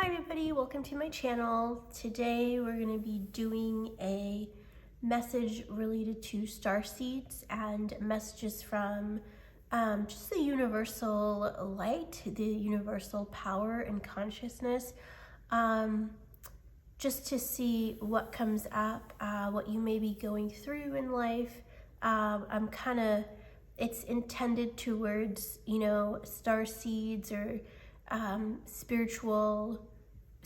Hi everybody, welcome to my channel. Today we're going to be doing a message related to starseeds and messages from just the universal light, the universal power and consciousness, just to see what comes up, what you may be going through in life. It's intended towards, starseeds or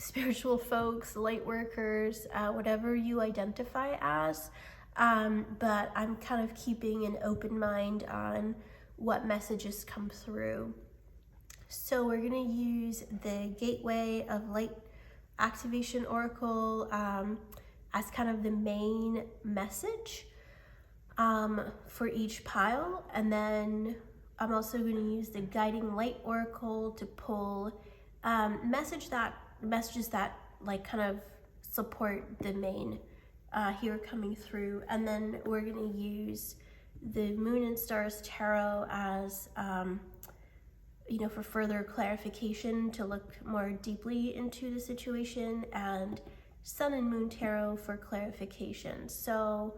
spiritual folks, light workers, whatever you identify as. But I'm kind of keeping an open mind on what messages come through. So we're going to use the Gateway of Light Activation Oracle as kind of the main message for each pile, and then I'm also going to use the Guiding Light Oracle to pull messages that like kind of support the main here coming through, and then we're going to use the Moon and Stars Tarot as for further clarification to look more deeply into the situation, and Sun and Moon Tarot for clarification. So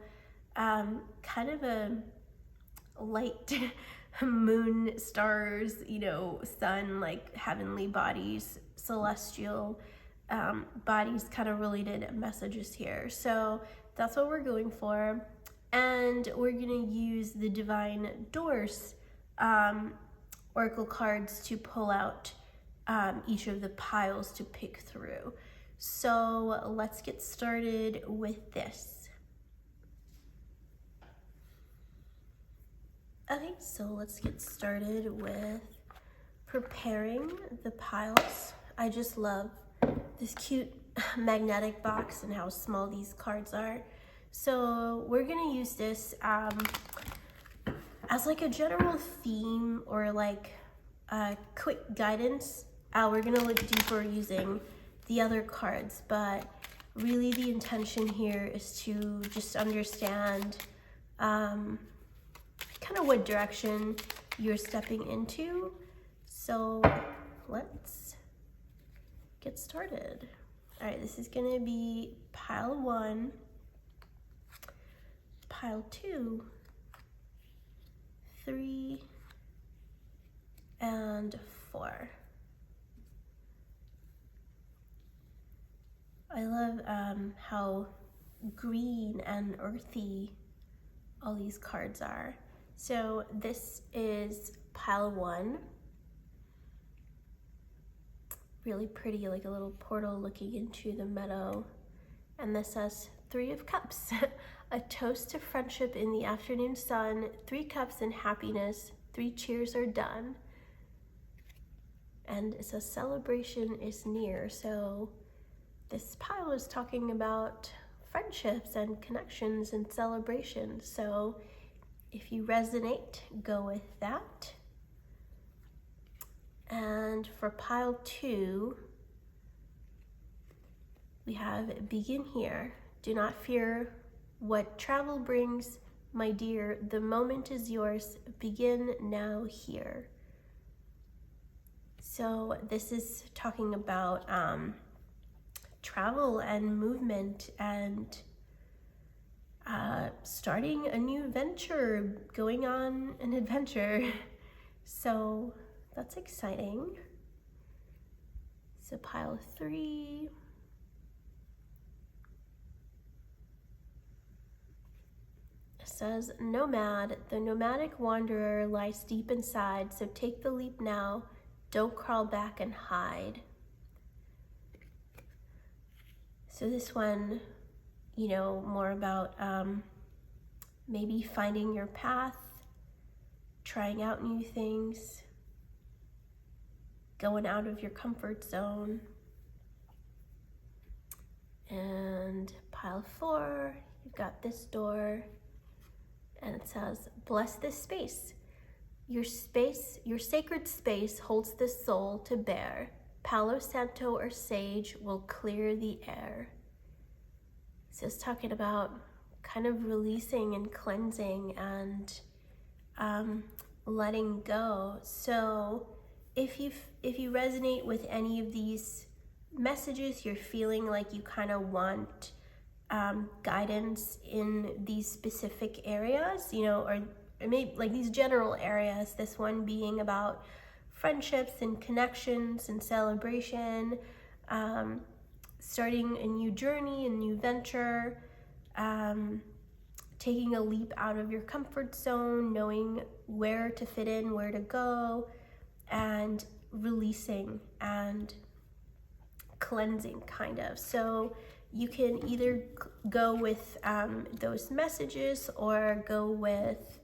kind of a light moon, stars, sun, like heavenly bodies, celestial bodies, kind of related messages here. So that's what we're going for. And we're going to use the Divine Doors oracle cards to pull out each of the piles to pick through. So let's get started with this. Okay, so let's get started with preparing the piles. I just love this cute magnetic box and how small these cards are. So we're gonna use this as like a general theme or like a quick guidance. We're gonna look deeper using the other cards, but really the intention here is to just understand kind of what direction you're stepping into. So let's get started. All right, this is gonna be pile 1, pile 2, 3, and 4. I love how green and earthy all these cards are. So this is pile 1. Really pretty, like a little portal looking into the meadow. And this says 3 of Cups, a toast to friendship in the afternoon sun, 3 cups and happiness, 3 cheers are done. And it says celebration is near. So this pile is talking about friendships and connections and celebrations. So if you resonate, go with that. And for pile 2, we have begin here. Do not fear what travel brings, my dear. The moment is yours. Begin now here. So this is talking about travel and movement and starting a new venture, going on an adventure. So that's exciting. So pile 3. It says nomad. The nomadic wanderer lies deep inside, so take the leap now. Don't crawl back and hide. So this one, more about maybe finding your path, trying out new things, going out of your comfort zone. And pile 4, you've got this door, and it says, bless this space. Your sacred space holds the soul to bear. Palo Santo or sage will clear the air. So it's talking about kind of releasing and cleansing and letting go. So if you resonate with any of these messages, you're feeling like you kind of want guidance in these specific areas, you know, or maybe like these general areas, this one being about friendships and connections and celebration, starting a new journey, a new venture, taking a leap out of your comfort zone, knowing where to fit in, where to go, and releasing and cleansing, kind of. So you can either go with those messages or go with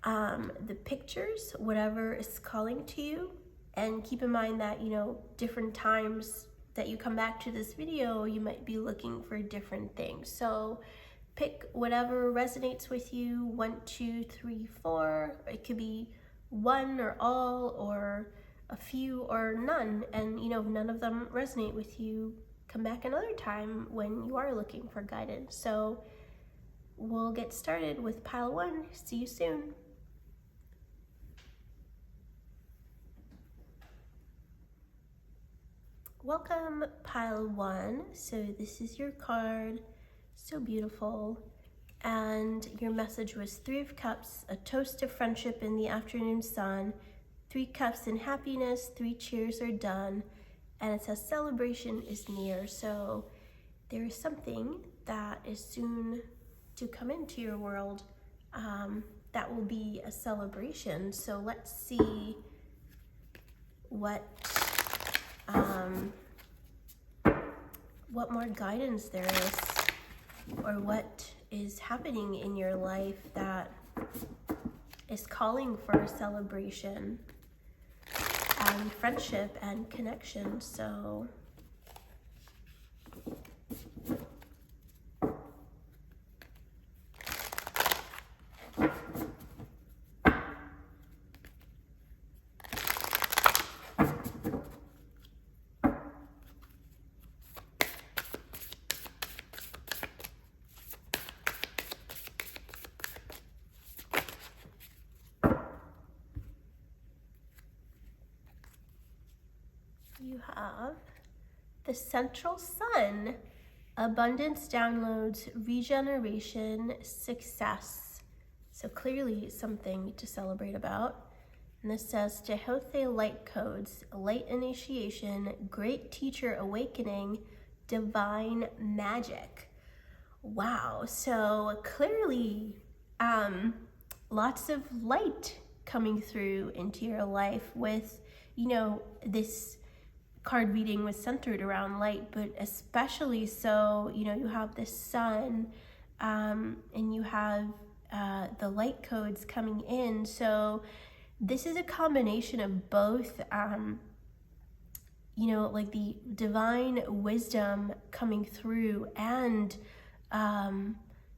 the pictures, whatever is calling to you. And keep in mind that, you know, different times that you come back to this video, you might be looking for different things. So pick whatever resonates with you, 1, 2, 3, 4. It could be one or all, or a few or none. And, you know, if none of them resonate with you, come back another time when you are looking for guidance. So we'll get started with pile 1. See you soon. Welcome, pile 1. So this is your card. So beautiful. And your message was 3 of Cups, a toast to friendship in the afternoon sun, 3 cups in happiness, 3 cheers are done, and it says celebration is near. So there is something that is soon to come into your world that will be a celebration. So let's see what more guidance there is, or what is happening in your life that is calling for a celebration and friendship and connection. So you have the central sun, abundance, downloads, regeneration, success. So clearly something to celebrate about. And this says Jehote light codes, light initiation, great teacher awakening, divine magic. Wow, so clearly lots of light coming through into your life with, you know, this card reading was centered around light, but especially so, you know, you have the sun and you have the light codes coming in. So this is a combination of both, you know, like the divine wisdom coming through and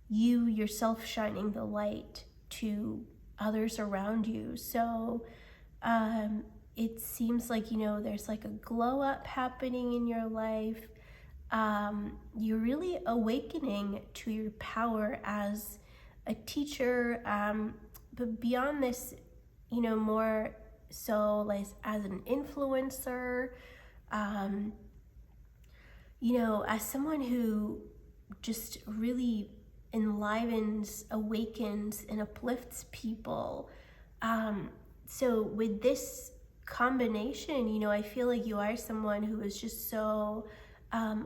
you yourself shining the light to others around you. So it seems like, you know, there's like a glow up happening in your life. You're really awakening to your power as a teacher, but beyond this, you know, more so like as an influencer, you know, as someone who just really enlivens, awakens, and uplifts people. So with this combination, you know, I feel like you are someone who is just so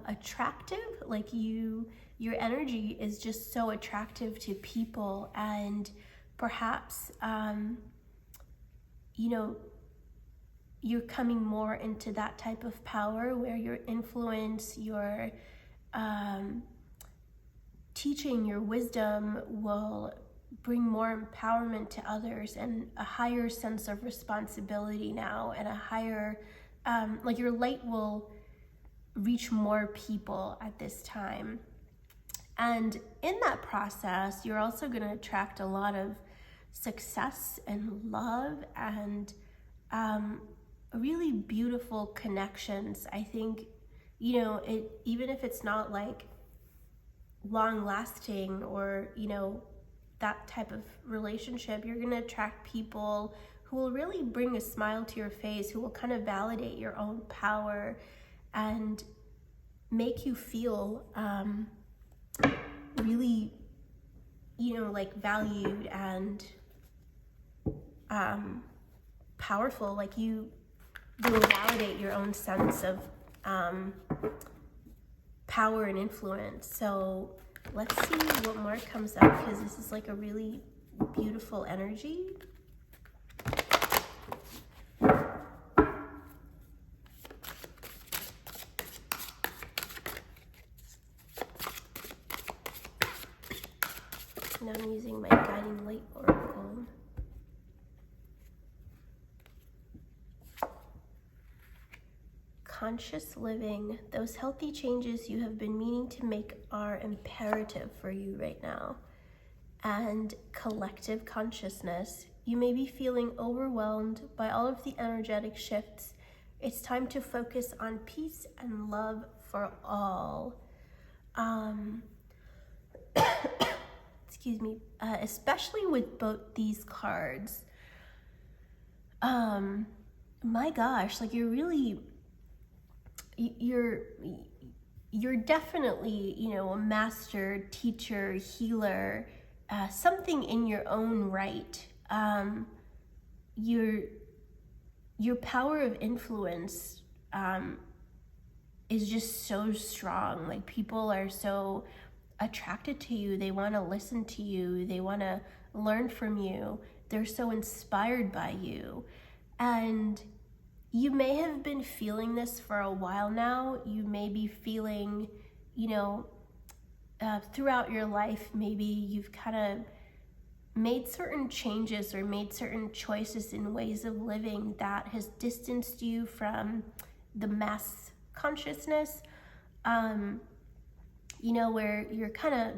attractive. Like your energy is just so attractive to people, and perhaps you know, you're coming more into that type of power where your influence, your teaching, your wisdom will bring more empowerment to others and a higher sense of responsibility now, and a higher, like your light will reach more people at this time. And in that process, you're also going to attract a lot of success and love and really beautiful connections. I think, you know, even if it's not like long lasting or, you know, that type of relationship, you're going to attract people who will really bring a smile to your face, who will kind of validate your own power and make you feel really, like valued and powerful. Like you will validate your own sense of power and influence. So let's see what more comes up, because this is like a really beautiful energy. Now I'm using my guiding light oracle. Conscious living. Those healthy changes you have been meaning to make are imperative for you right now. And collective consciousness. You may be feeling overwhelmed by all of the energetic shifts. It's time to focus on peace and love for all. Excuse me. Especially with both these cards. My gosh, like you're definitely, a master, teacher, healer, something in your own right. Your power of influence is just so strong. Like people are so attracted to you. They want to listen to you. They want to learn from you. They're so inspired by you. And you may have been feeling this for a while now. You may be feeling, throughout your life, maybe you've kind of made certain changes or made certain choices in ways of living that has distanced you from the mass consciousness, where you're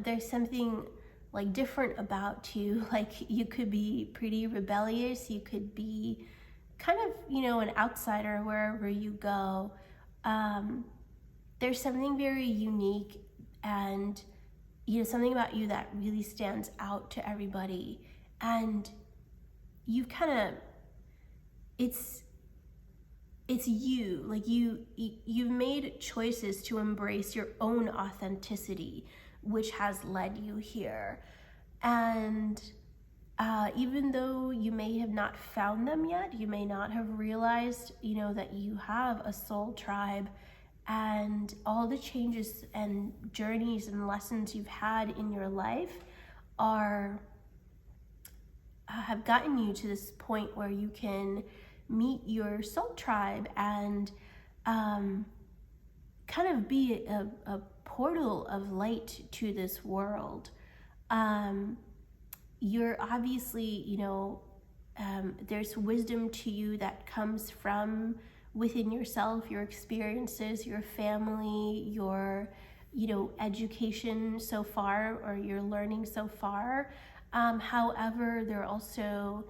there's something like different about you. Like you could be pretty rebellious, you could be kind of, an outsider wherever you go. There's something very unique and, something about you that really stands out to everybody. And you've it's you, like you've made choices to embrace your own authenticity, which has led you here. And even though you may have not found them yet, you may not have realized, that you have a soul tribe, and all the changes and journeys and lessons you've had in your life have gotten you to this point where you can meet your soul tribe and kind of be a portal of light to this world. You're obviously, there's wisdom to you that comes from within yourself, your experiences, your family, your, education so far, or your learning so far. However, there are also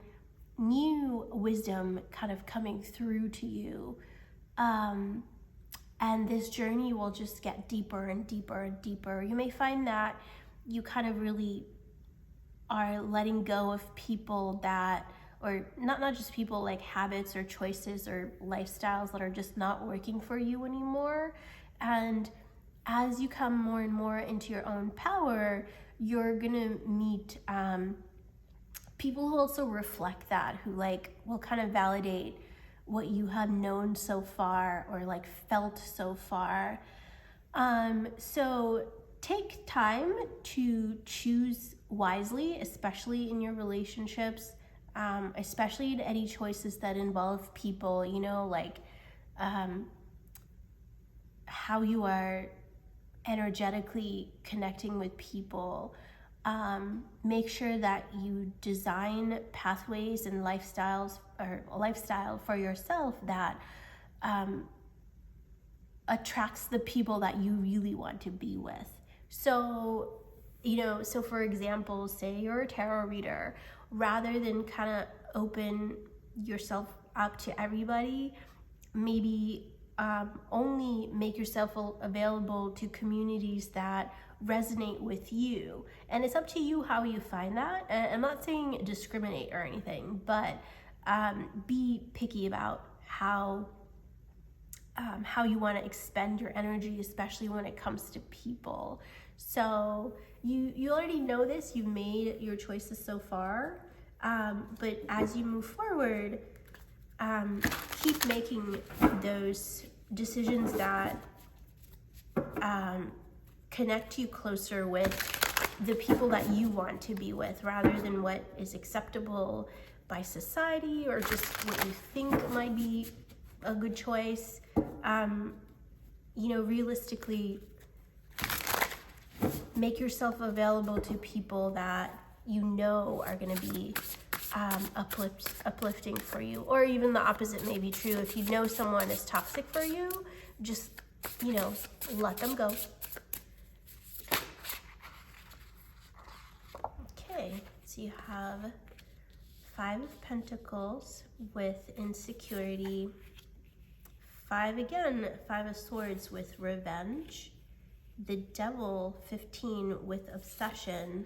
new wisdom kind of coming through to you. And this journey will just get deeper and deeper and deeper. You may find that you kind of really are letting go of people that, or not just people, like habits or choices or lifestyles that are just not working for you anymore. And as you come more and more into your own power, you're gonna meet people who also reflect that, who will kind of validate what you have known so far or felt so far. So take time to choose wisely, especially in your relationships, especially in any choices that involve people, how you are energetically connecting with people. Make sure that you design pathways and lifestyle for yourself that attracts the people that you really want to be with. So, so for example, say you're a tarot reader, rather than kind of open yourself up to everybody, maybe only make yourself available to communities that resonate with you. And it's up to you how you find that. And I'm not saying discriminate or anything, but be picky about how how you want to expend your energy, especially when it comes to people. So you already know this, you've made your choices so far, but as you move forward, keep making those decisions that connect you closer with the people that you want to be with, rather than what is acceptable by society or just what you think might be a good choice. Realistically, make yourself available to people that you know are going to be uplifting for you. Or even the opposite may be true. If you know someone is toxic for you, just, let them go. Okay, so you have 5 of Pentacles with insecurity. 5 of Swords with revenge. The Devil, 15, with obsession.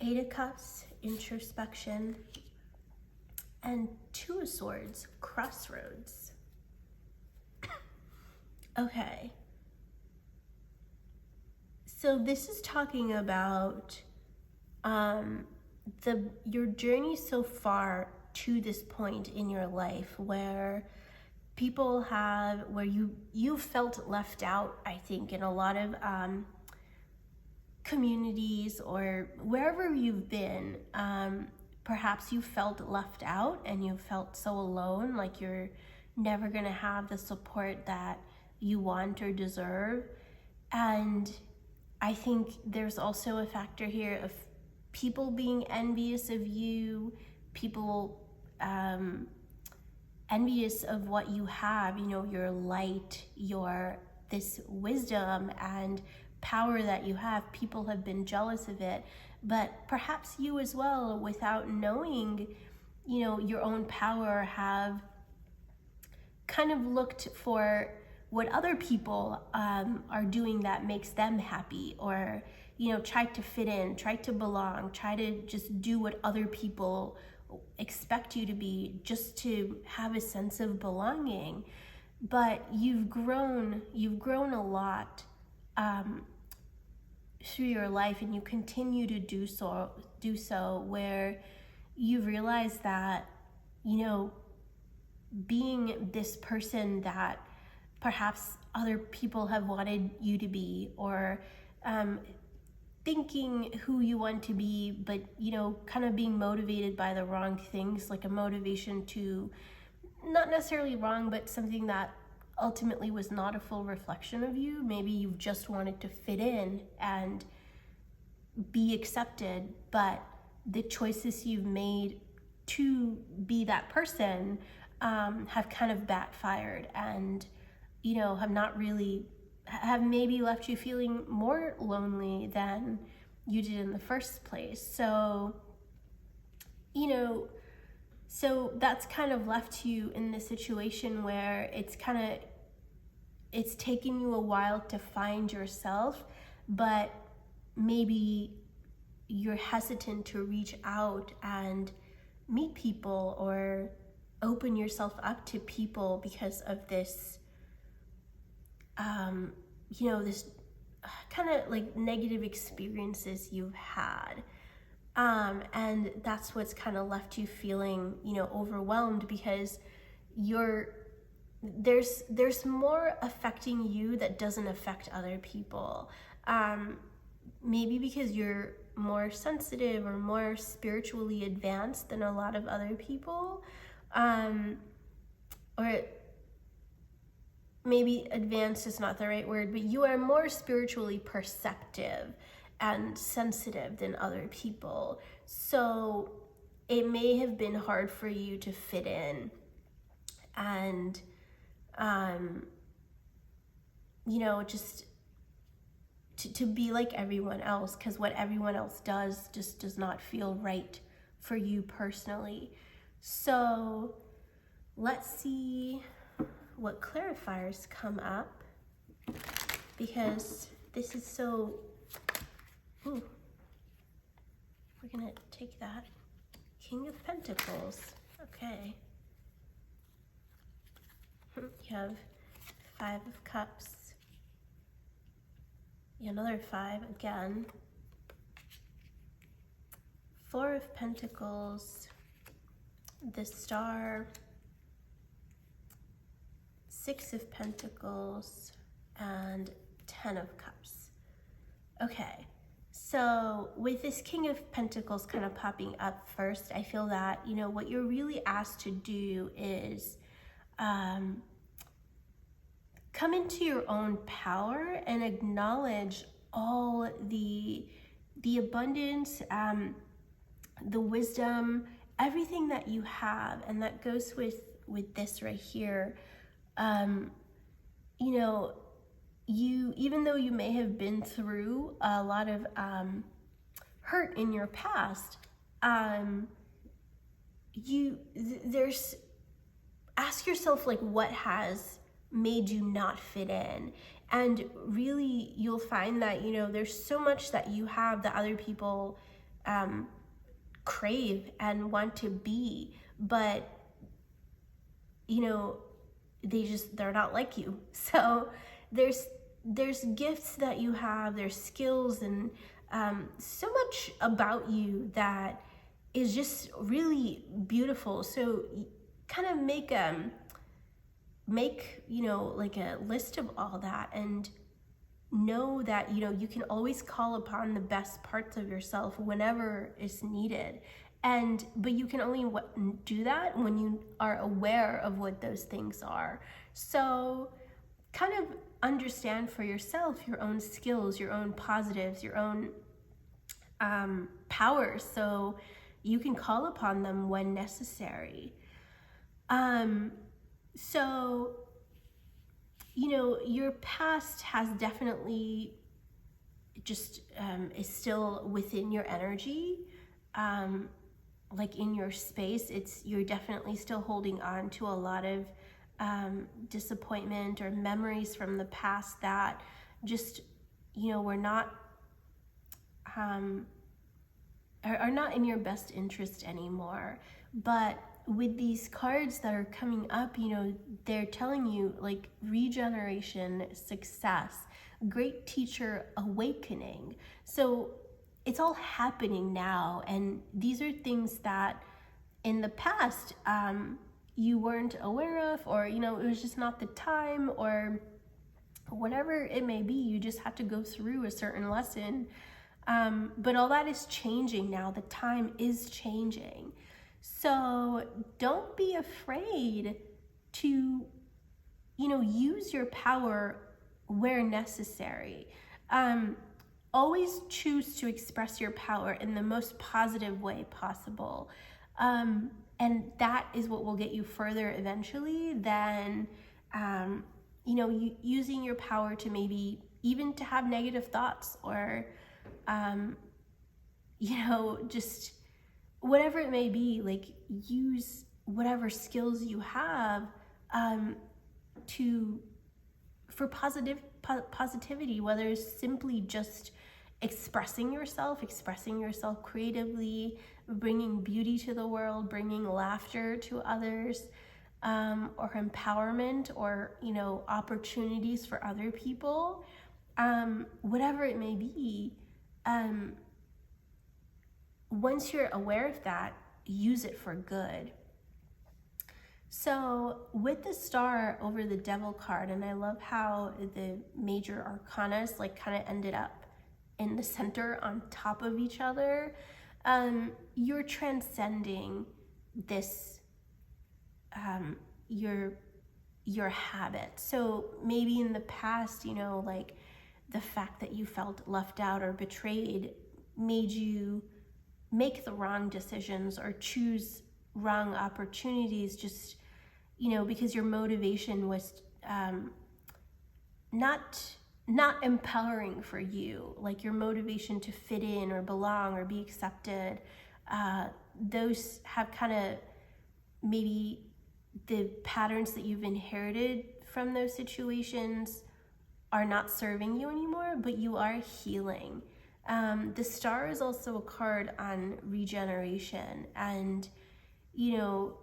8 of Cups, introspection. And 2 of Swords, crossroads. Okay. So this is talking about your journey so far to this point in your life where you felt left out, I think, in a lot of communities or wherever you've been. Perhaps you felt left out and you felt so alone, like you're never gonna have the support that you want or deserve. And I think there's also a factor here of people being envious of you, people envious of what you have, your light, this wisdom and power that you have. People have been jealous of it, but perhaps you as well, without knowing, your own power, have kind of looked for what other people are doing that makes them happy, or try to fit in, try to belong, try to just do what other people expect you to be, just to have a sense of belonging. But you've grown a lot through your life, and you continue to do so, where you realize that being this person that perhaps other people have wanted you to be, or thinking who you want to be, but kind of being motivated by the wrong things, like a motivation to, not necessarily wrong, but something that ultimately was not a full reflection of you. Maybe you just wanted to fit in and be accepted, but the choices you've made to be that person have kind of backfired, and have maybe left you feeling more lonely than you did in the first place. So that's kind of left you in this situation where it's taken you a while to find yourself, but maybe you're hesitant to reach out and meet people or open yourself up to people because of this this kind of like negative experiences you've had. And that's what's kind of left you feeling, overwhelmed, because there's more affecting you that doesn't affect other people. Maybe because you're more sensitive or more spiritually advanced than a lot of other people. Or maybe advanced is not the right word, but you are more spiritually perceptive and sensitive than other people. So it may have been hard for you to fit in and, just to be like everyone else, because what everyone else does just does not feel right for you personally. So let's see what clarifiers come up, because this is so, we're gonna take that. King of Pentacles, okay. You have 5 of Cups, another 5 again, 4 of Pentacles, the Star, 6 of Pentacles, and 10 of Cups. Okay, so with this King of Pentacles kind of popping up first, I feel that, you know, what you're really asked to do is come into your own power and acknowledge all the abundance, the wisdom, everything that you have. And that goes with this right here. You know, even though you may have been through a lot of hurt in your past, ask yourself, like, what has made you not fit in? And really, you'll find that, you know, there's so much that you have that other people crave and want to be, but, you know, they're not like you. So there's gifts that you have, there's skills, and so much about you that is just really beautiful. So kind of make, you know, like a list of all that, and know that, you know, you can always call upon the best parts of yourself whenever it's needed. But you can only do that when you are aware of what those things are. So kind of understand for yourself your own skills, your own positives, your own powers, so you can call upon them when necessary. So, you know, your past has definitely just is still within your energy, like in your space. You're definitely still holding on to a lot of disappointment or memories from the past that just, you know, were not are not in your best interest anymore. But with these cards that are coming up, you know, they're telling you, like, regeneration, success, great teacher awakening. So it's all happening now, and these are things that in the past you weren't aware of, or, you know, it was just not the time, or whatever it may be. You just had to go through a certain lesson, but all that is changing now. The time is changing. So don't be afraid to, you know, use your power where necessary. Always choose to express your power in the most positive way possible. And that is what will get you further eventually than, you know, using your power to maybe even to have negative thoughts, or, you know, just whatever it may be. Like, use whatever skills you have for positivity, whether it's simply just expressing yourself creatively, bringing beauty to the world, bringing laughter to others, or empowerment, or, you know, opportunities for other people, whatever it may be. Once you're aware of that, use it for good. So with the Star over the Devil card, and I love how the major arcanas like kind of ended up in the center on top of each other, you're transcending this, your habit. So maybe in the past, you know, like the fact that you felt left out or betrayed made you make the wrong decisions or choose wrong opportunities, just, you know, because your motivation was not empowering for you, like your motivation to fit in or belong or be accepted. Those have kind of, maybe the patterns that you've inherited from those situations are not serving you anymore, but you are healing. The Star is also a card on regeneration, and, you know,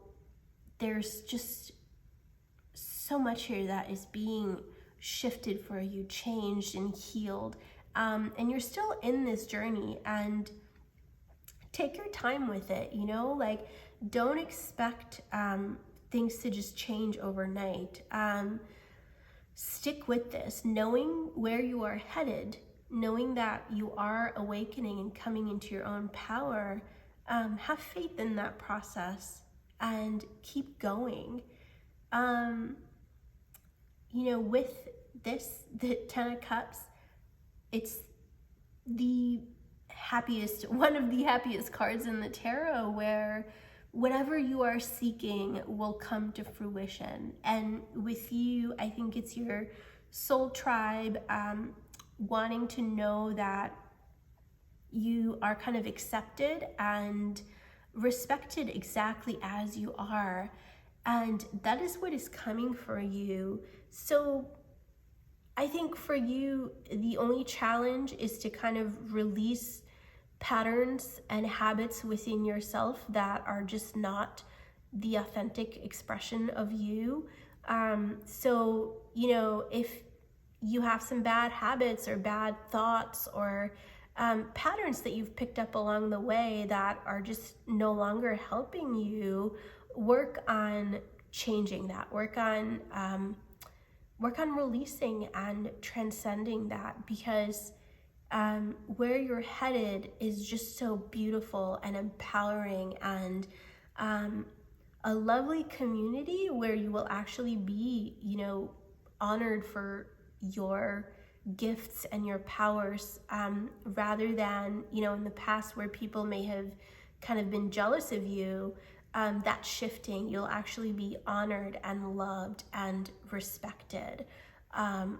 there's just so much here that is being shifted for you, changed and healed. And you're still in this journey, and take your time with it, you know, like don't expect things to just change overnight. Stick with this, knowing where you are headed, knowing that you are awakening and coming into your own power. Have faith in that process and keep going. You know, with this, the 10 of Cups, it's the happiest, one of the happiest cards in the tarot, where whatever you are seeking will come to fruition. And with you, I think it's your soul tribe wanting to know that you are kind of accepted and respected exactly as you are. And that is what is coming for you. So I think for you, the only challenge is to kind of release patterns and habits within yourself that are just not the authentic expression of you. So, you know, if you have some bad habits or bad thoughts or patterns that you've picked up along the way that are just no longer helping you, work on changing that. Work on releasing and transcending that, because where you're headed is just so beautiful and empowering, and a lovely community where you will actually be, you know, honored for your gifts and your powers, rather than, you know, in the past where people may have kind of been jealous of you. That's shifting. You'll actually be honored and loved and respected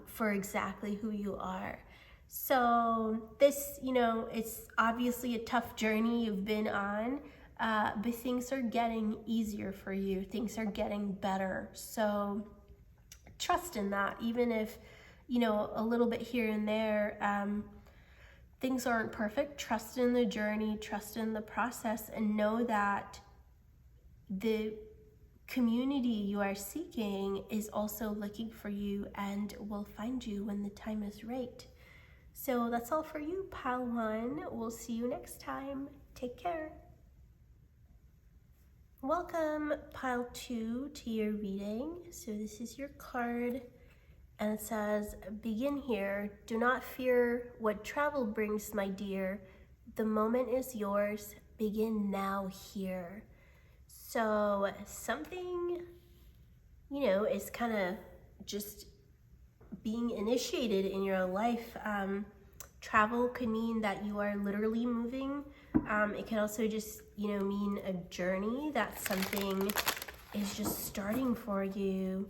for exactly who you are. So this, you know, it's obviously a tough journey you've been on, but things are getting easier for you. Things are getting better. So trust in that, even if, you know, a little bit here and there, things aren't perfect. Trust in the journey, trust in the process, and know that the community you are seeking is also looking for you and will find you when the time is right. So that's all for you, Pile 1. We'll see you next time. Take care. Welcome, Pile 2, to your reading. So this is your card, and it says, begin here. Do not fear what travel brings, my dear. The moment is yours. Begin now here. So something, you know, is kind of just being initiated in your life. Travel could mean that you are literally moving. It can also just, you know, mean a journey, that something is just starting for you.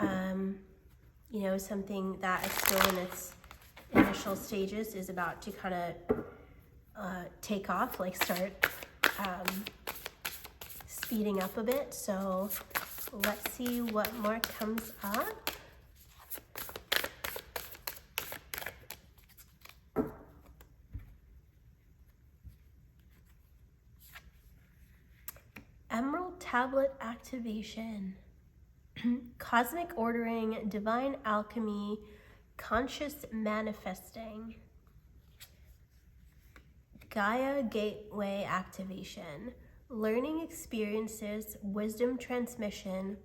You know, something that is still in its initial stages is about to kind of take off, like start speeding up a bit. So let's see what more comes up. Emerald Tablet activation. Cosmic ordering, divine alchemy, conscious manifesting. Gaia Gateway activation. Learning experiences, wisdom transmission,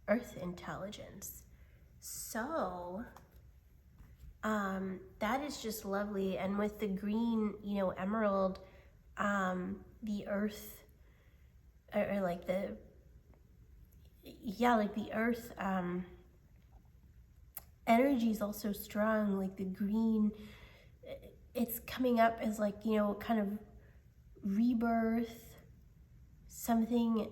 earth intelligence. So that is just lovely. And with the green, you know, emerald, the earth, or like the, yeah, like the earth energy is also strong. Like the green, it's coming up as like, you know, kind of rebirth, something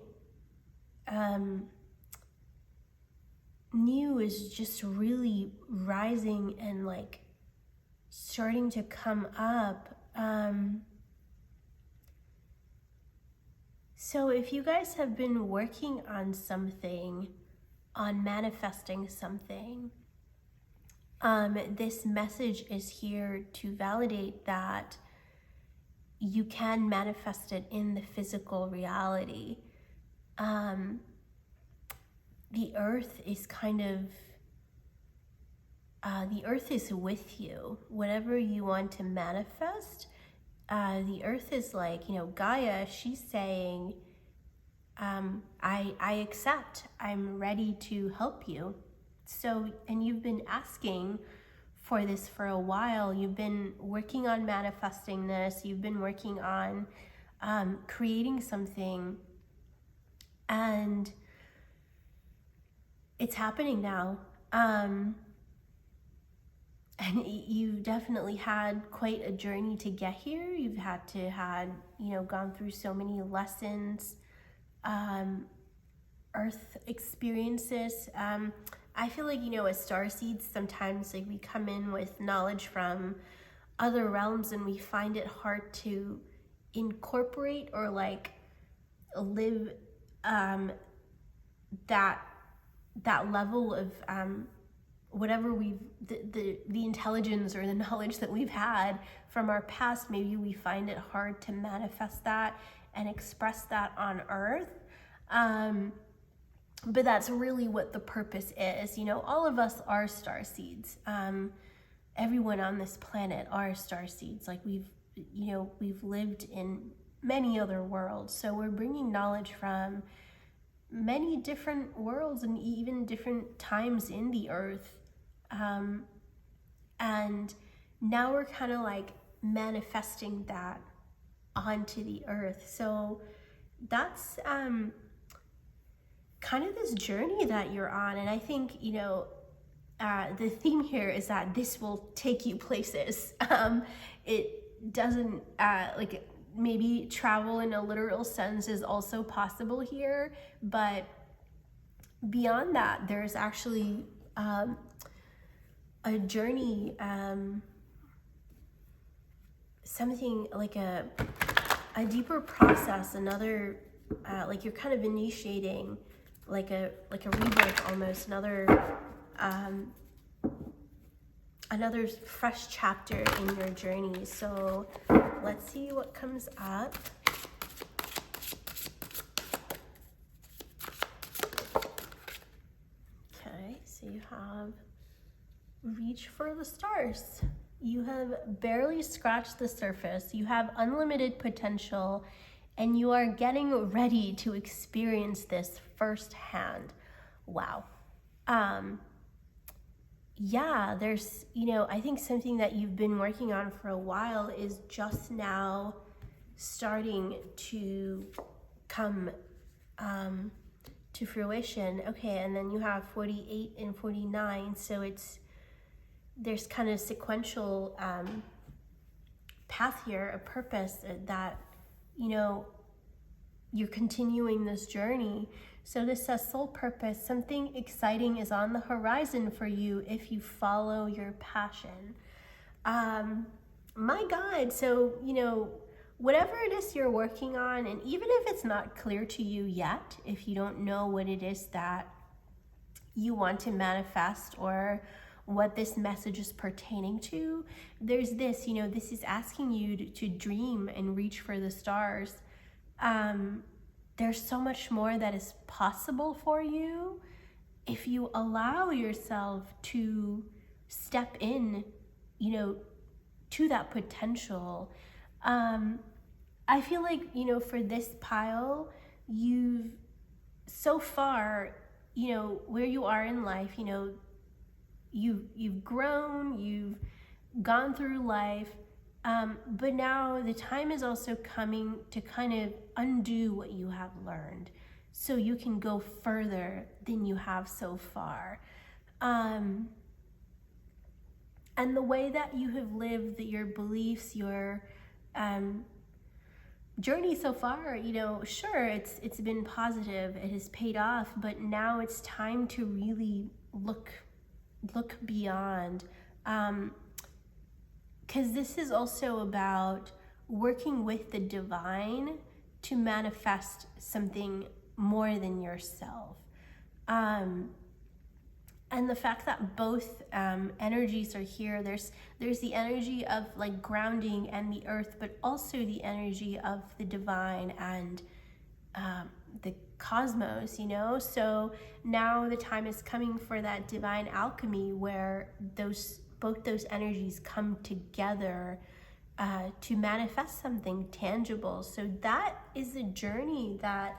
new is just really rising and like starting to come up. So if you guys have been working on something, on manifesting something, this message is here to validate that you can manifest it in the physical reality. the earth is kind of, the earth is with you. Whatever you want to manifest, the earth is like, Gaia, she's saying, I accept, I'm ready to help you. So, and you've been asking for this for a while. You've been working on manifesting this. You've been working on creating something, and it's happening now. And you've definitely had quite a journey to get here. You've had to gone through so many lessons, earth experiences. I feel like, as starseeds, sometimes like we come in with knowledge from other realms and we find it hard to incorporate or like live that level of whatever the intelligence or the knowledge that we've had from our past. Maybe we find it hard to manifest that and express that on earth. But that's really what the purpose is. All of us are starseeds. Everyone on this planet are starseeds. Like we've lived in many other worlds. So we're bringing knowledge from many different worlds and even different times in the earth. And now we're kind of like manifesting that onto the earth. So that's kind of this journey that you're on. And I think, the theme here is that this will take you places. It doesn't, maybe travel in a literal sense is also possible here, but beyond that, there's actually a journey, something like a deeper process, another, like you're kind of initiating like a rebirth almost, another fresh chapter in your journey. So let's see what comes up. Okay, so you have reach for the stars. You have barely scratched the surface. You have unlimited potential, and you are getting ready to experience this firsthand. Wow. Yeah, there's, I think something that you've been working on for a while is just now starting to come to fruition. Okay, and then you have 48 and 49, so there's kind of sequential path here, a purpose that, you're continuing this journey. So this says soul purpose, something exciting is on the horizon for you if you follow your passion. My God, so, whatever it is you're working on, and even if it's not clear to you yet, if you don't know what it is that you want to manifest or what this message is pertaining to, there's this, this is asking you to dream and reach for the stars. There's so much more that is possible for you if you allow yourself to step in, to that potential. I feel like, for this pile, you've so far, where you are in life, you've grown, you've gone through life, but now the time is also coming to kind of undo what you have learned so you can go further than you have so far. And the way that you have lived, your beliefs, your journey so far, sure, it's been positive, it has paid off, but now it's time to really look beyond. Because this is also about working with the divine to manifest something more than yourself. And the fact that both energies are here, there's the energy of like grounding and the earth, but also the energy of the divine and cosmos, you know? So now the time is coming for that divine alchemy where both those energies come together to manifest something tangible. So that is the journey that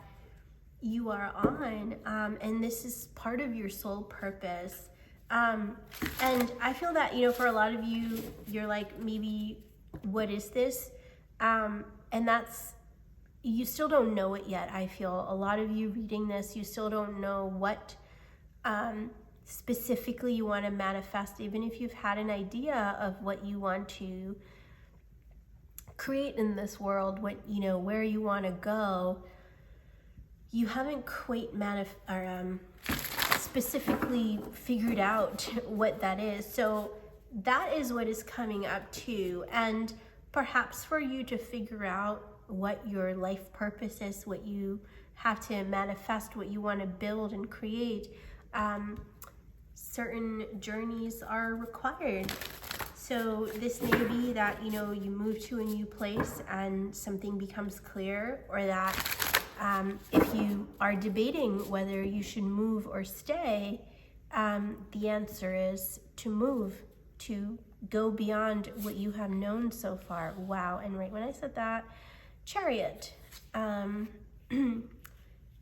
you are on, and this is part of your soul purpose. And I feel that, you know, for a lot of you, you're like, maybe, what is this? And that's, you still don't know it yet. I feel a lot of you reading this, you still don't know what specifically you want to manifest, even if you've had an idea of what you want to create in this world, what, you know, where you want to go. You haven't quite specifically figured out what that is. So that is what is coming up too. And perhaps for you to figure out what your life purpose is, what you have to manifest, what you want to build and create, certain journeys are required. So this may be that, you know, you move to a new place and something becomes clear, or that if you are debating whether you should move or stay, the answer is to move, to go beyond what you have known so far. Wow. And right when I said that, Chariot,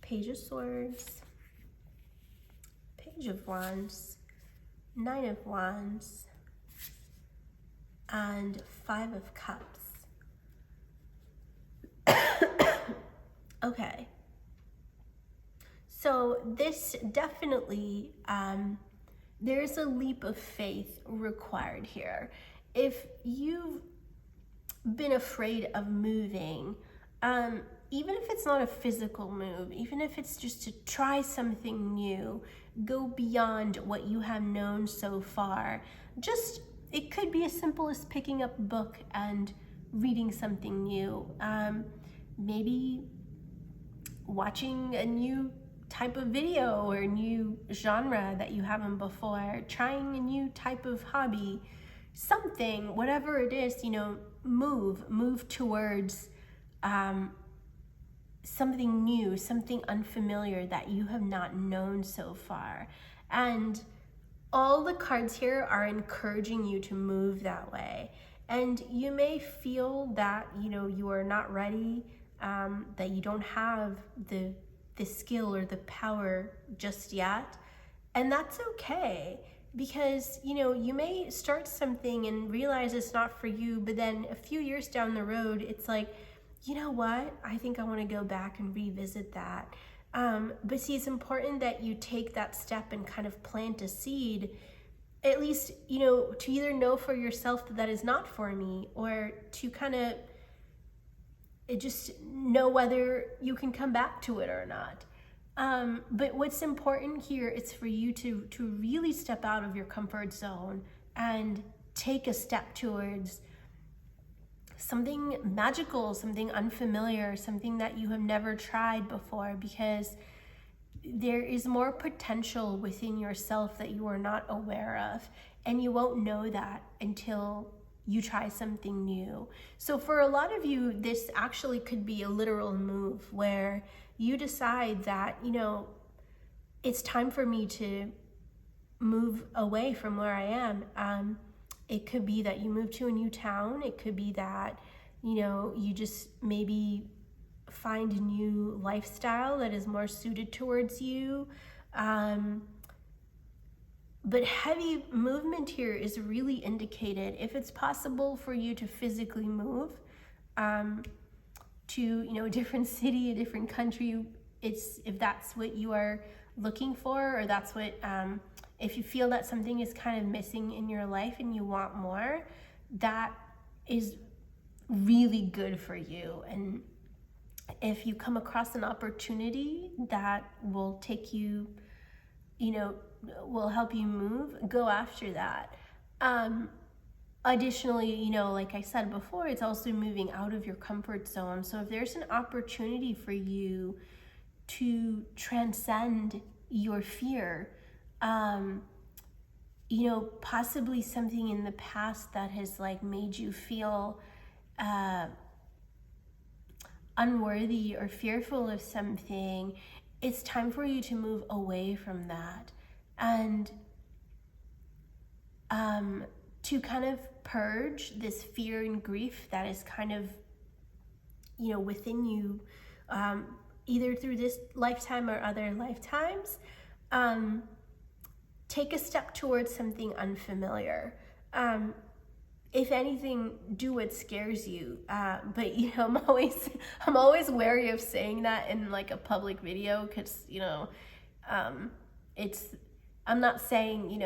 Page of Swords, Page of Wands, Nine of Wands, and Five of Cups. Okay, so this definitely, there's a leap of faith required here. If you've been afraid of moving, even if it's not a physical move, even if it's just to try something new, go beyond what you have known so far, just, it could be as simple as picking up a book and reading something new. Maybe watching a new type of video or a new genre that you haven't before, trying a new type of hobby, something, whatever it is, you know, move towards something new, something unfamiliar that you have not known so far. And all the cards here are encouraging you to move that way. And you may feel that, you know, you are not ready, that you don't have the skill or the power just yet. And that's okay, because, you know, you may start something and realize it's not for you, but then a few years down the road, it's like, you know what, I think I want to go back and revisit that. But see, it's important that you take that step and kind of plant a seed, at least, you know, to either know for yourself that that is not for me, or to kind of just know whether you can come back to it or not. But what's important here is for you to really step out of your comfort zone and take a step towards something magical, something unfamiliar, something that you have never tried before, because there is more potential within yourself that you are not aware of, and you won't know that until you try something new. So for a lot of you, this actually could be a literal move where you decide that, you know, it's time for me to move away from where I am. It could be that you move to a new town. It could be that, you know, you just maybe find a new lifestyle that is more suited towards you. But heavy movement here is really indicated. If it's possible for you to physically move to, you know, a different city, a different country, if that's what you are looking for, or that's what, if you feel that something is kind of missing in your life and you want more, that is really good for you. And if you come across an opportunity that will take you, you know, will help you move, go after that. Additionally, you know, like I said before, it's also moving out of your comfort zone. So if there's an opportunity for you to transcend your fear, you know, possibly something in the past that has like made you feel unworthy or fearful of something, it's time for you to move away from that and to kind of purge this fear and grief that is kind of, within you, either through this lifetime or other lifetimes. Take a step towards something unfamiliar. If anything, do what scares you. But I'm always wary of saying that in like a public video, because I'm not saying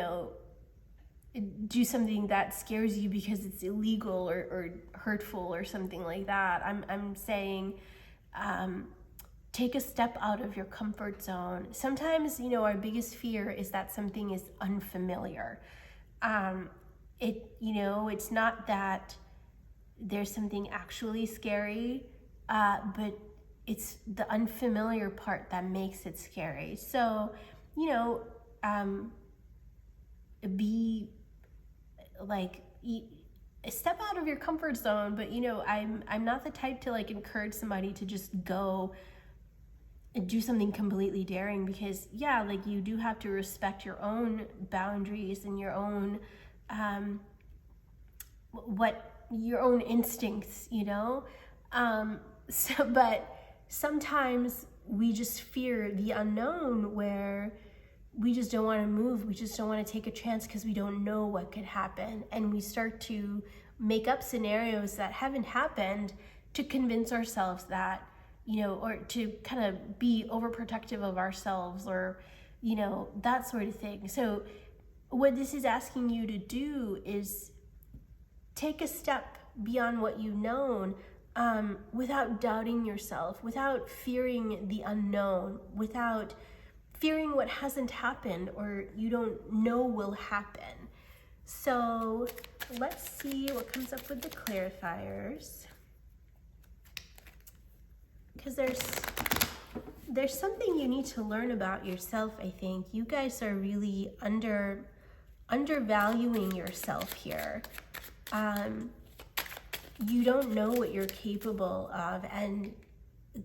do something that scares you because it's illegal or hurtful or something like that. I'm saying take a step out of your comfort zone. Sometimes our biggest fear is that something is unfamiliar. It's not that there's something actually scary, but it's the unfamiliar part that makes it scary. So, be like, step out of your comfort zone. But I'm not the type to like encourage somebody to just go and do something completely daring, because you do have to respect your own boundaries and your own your own instincts, but sometimes we just fear the unknown, where we just don't want to move. We just don't want to take a chance because we don't know what could happen. And we start to make up scenarios that haven't happened to convince ourselves that, or to kind of be overprotective of ourselves, or, that sort of thing. So what this is asking you to do is take a step beyond what you've known, without doubting yourself, without fearing the unknown, without fearing what hasn't happened or you don't know will happen. So let's see what comes up with the clarifiers. Because there's something you need to learn about yourself, I think. You guys are really undervaluing yourself here. You don't know what you're capable of, and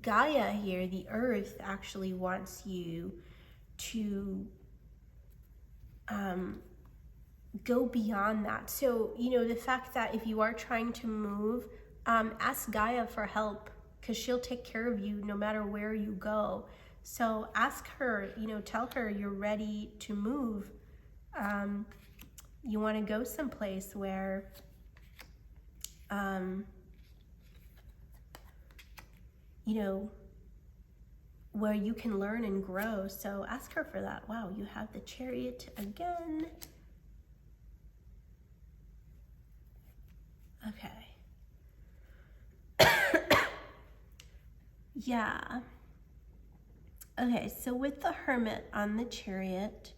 Gaia here, the earth, actually wants you to go beyond that. So, the fact that if you are trying to move, ask Gaia for help, because she'll take care of you no matter where you go. So ask her, tell her you're ready to move. You want to go someplace where where you can learn and grow. So ask her for that. Wow, you have the Chariot again. Okay. Yeah. Okay, so with the Hermit on the Chariot,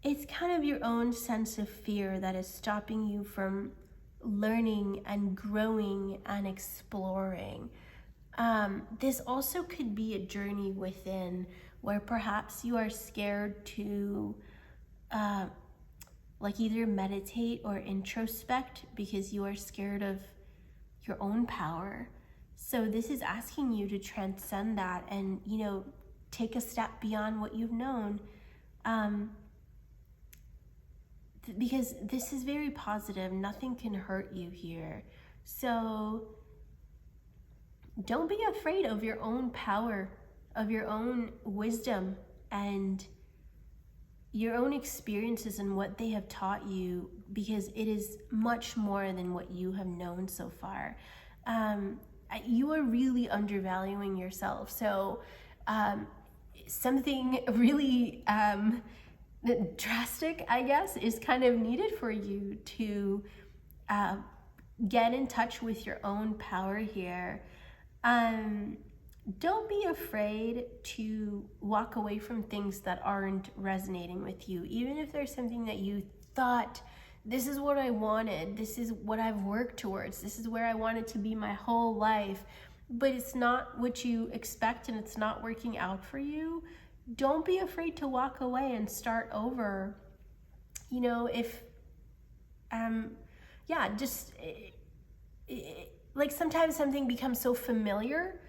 it's kind of your own sense of fear that is stopping you from learning and growing and exploring. This also could be a journey within, where perhaps you are scared to either meditate or introspect because you are scared of your own power. So this is asking you to transcend that and, take a step beyond what you've known. Because this is very positive. Nothing can hurt you here. So don't be afraid of your own power, of your own wisdom, and your own experiences and what they have taught you, because it is much more than what you have known so far. You are really undervaluing yourself. So something really drastic, I guess, is kind of needed for you to get in touch with your own power here. Don't be afraid to walk away from things that aren't resonating with you, even if there's something that you thought, this is what I wanted, this is what I've worked towards, this is where I wanted to be my whole life, but it's not what you expect and it's not working out for you. Don't be afraid to walk away and start over. like sometimes something becomes so familiar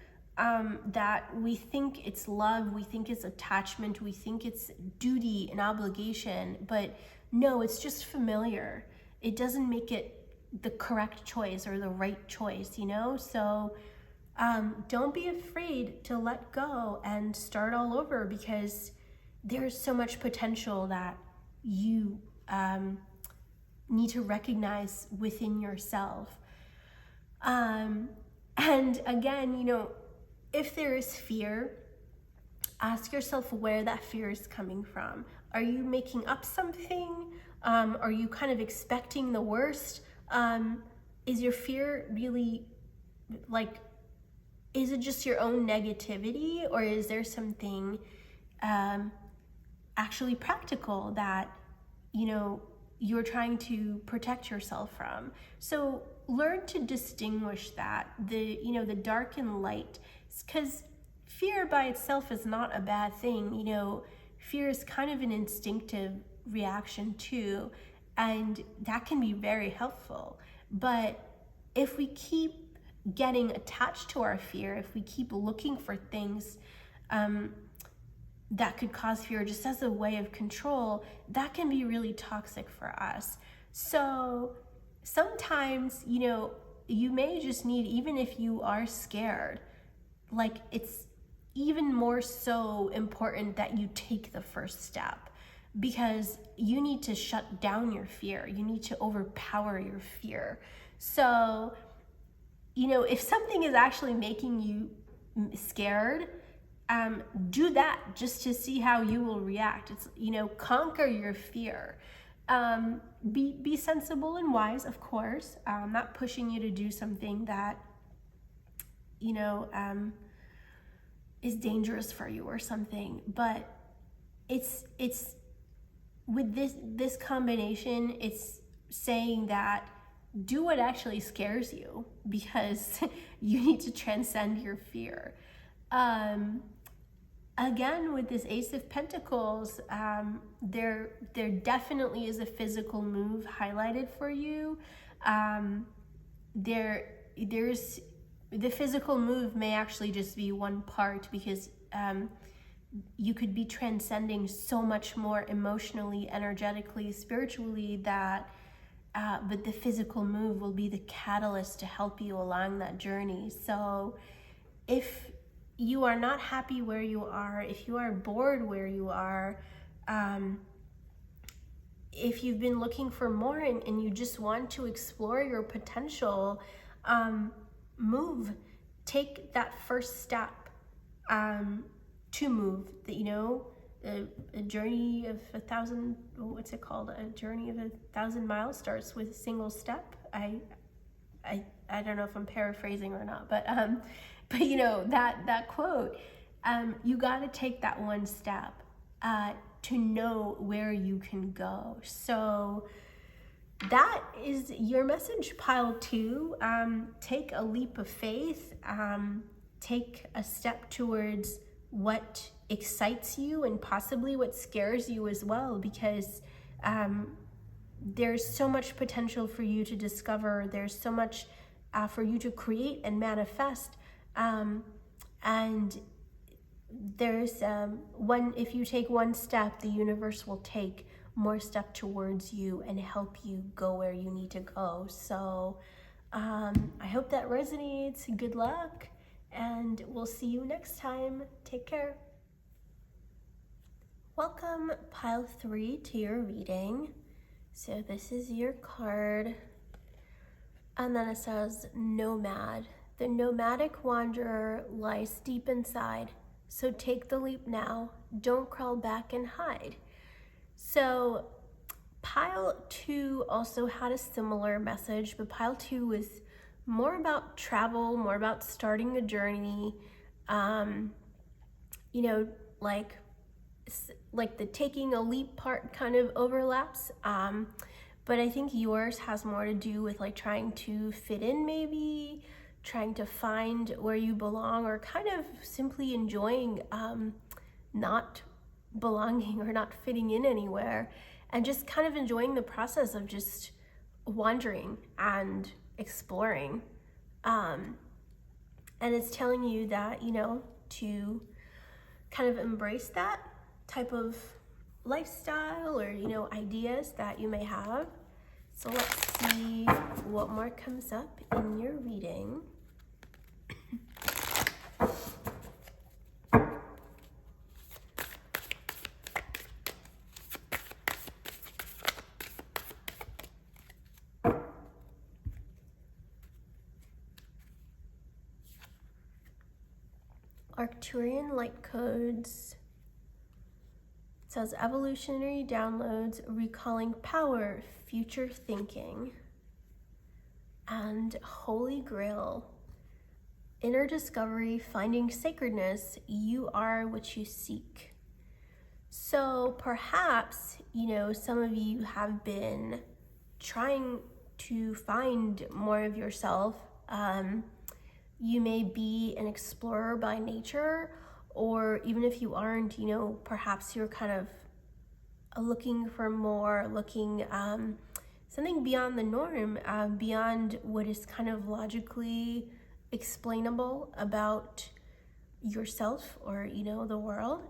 that we think it's love, we think it's attachment, we think it's duty and obligation, but no, it's just familiar. It doesn't make it the correct choice or the right choice, you know? So don't be afraid to let go and start all over, because there's so much potential that you need to recognize within yourself. And again, you know, if there is fear, ask yourself where that fear is coming from. Are you making up something? Are you kind of expecting the worst? Is your fear really, like, is it just your own negativity, or is there something actually practical that, you know, you're trying to protect yourself from? So learn to distinguish that, the dark and light, because fear by itself is not a bad thing. You know, fear is kind of an instinctive reaction too, and that can be very helpful. But if we keep getting attached to our fear, if we keep looking for things that could cause fear just as a way of control, that can be really toxic for us. So sometimes, you know, you may just need, even if you are scared, like, it's even more so important that you take the first step, because you need to shut down your fear. You need to overpower your fear. So, you know, if something is actually making you scared, do that just to see how you will react. It's, you know, conquer your fear. Be sensible and wise, of course. Not pushing you to do something that, you know, is dangerous for you or something. But it's with this combination, it's saying that do what actually scares you, because you need to transcend your fear. Again, with this Ace of Pentacles, there definitely is a physical move highlighted for you. There's the physical move may actually just be one part, because you could be transcending so much more emotionally, energetically, spiritually, that but the physical move will be the catalyst to help you along that journey. So if you are not happy where you are, if you are bored where you are, if you've been looking for more and you just want to explore your potential, move. Take that first step to move. You know, a journey of 1,000, what's it called? A journey of 1,000 miles starts with a single step. I don't know if I'm paraphrasing or not, but you know, that quote, you got to take that one step to know where you can go. So that is your message, pile 2. Take a leap of faith. Take a step towards what excites you and possibly what scares you as well, because there's so much potential for you to discover. There's so much for you to create and manifest. And there's if you take one step, the universe will take more step towards you and help you go where you need to go. So I hope that resonates. Good luck, and we'll see you next time. Take care. Welcome, pile 3, to your reading. So this is your card, and then it says Nomad. The nomadic wanderer lies deep inside, so take the leap now. Don't crawl back and hide. So pile 2 also had a similar message, but pile 2 was more about travel, more about starting a journey. You know, like the taking a leap part kind of overlaps. But I think yours has more to do with like trying to fit in, maybe trying to find where you belong, or kind of simply enjoying not belonging or not fitting in anywhere, and just kind of enjoying the process of just wandering and exploring. And it's telling you that, you know, to kind of embrace that type of lifestyle or, you know, ideas that you may have. So let's see what more comes up in your reading. Arcturian light codes. It says evolutionary downloads, recalling power, future thinking. And Holy Grail, inner discovery, finding sacredness, you are what you seek. So perhaps, you know, some of you have been trying to find more of yourself. You may be an explorer by nature, or even if you aren't, you know, perhaps you're kind of looking for more, looking something beyond the norm, beyond what is kind of logically explainable about yourself or, you know, the world.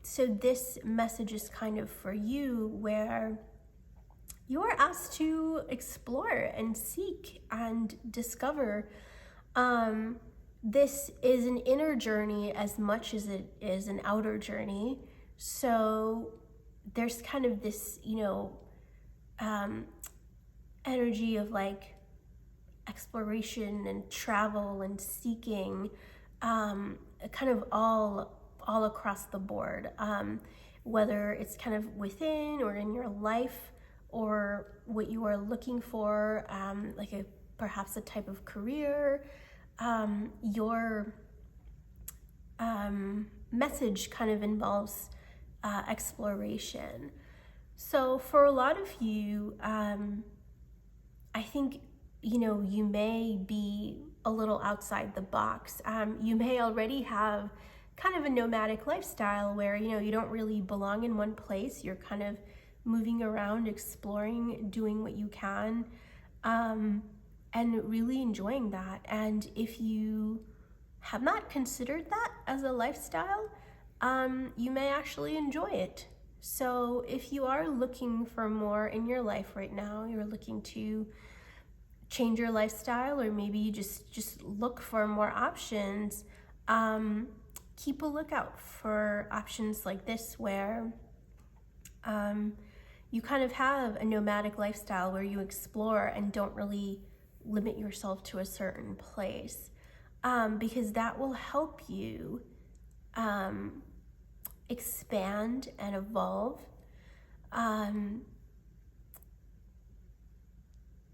So this message is kind of for you, where you are asked to explore and seek and discover. This is an inner journey as much as it is an outer journey. So there's kind of this, you know, energy of like exploration and travel and seeking, kind of all across the board, whether it's kind of within or in your life or what you are looking for, like perhaps a type of career. Your message kind of involves exploration. So for a lot of you, I think, you know, you may be a little outside the box. You may already have kind of a nomadic lifestyle where, you know, you don't really belong in one place. You're kind of moving around, exploring, doing what you can, and really enjoying that. And if you have not considered that as a lifestyle, you may actually enjoy it. So if you are looking for more in your life right now, you're looking to change your lifestyle, or maybe you just look for more options, keep a lookout for options like this, where you kind of have a nomadic lifestyle where you explore and don't really limit yourself to a certain place, because that will help you expand and evolve,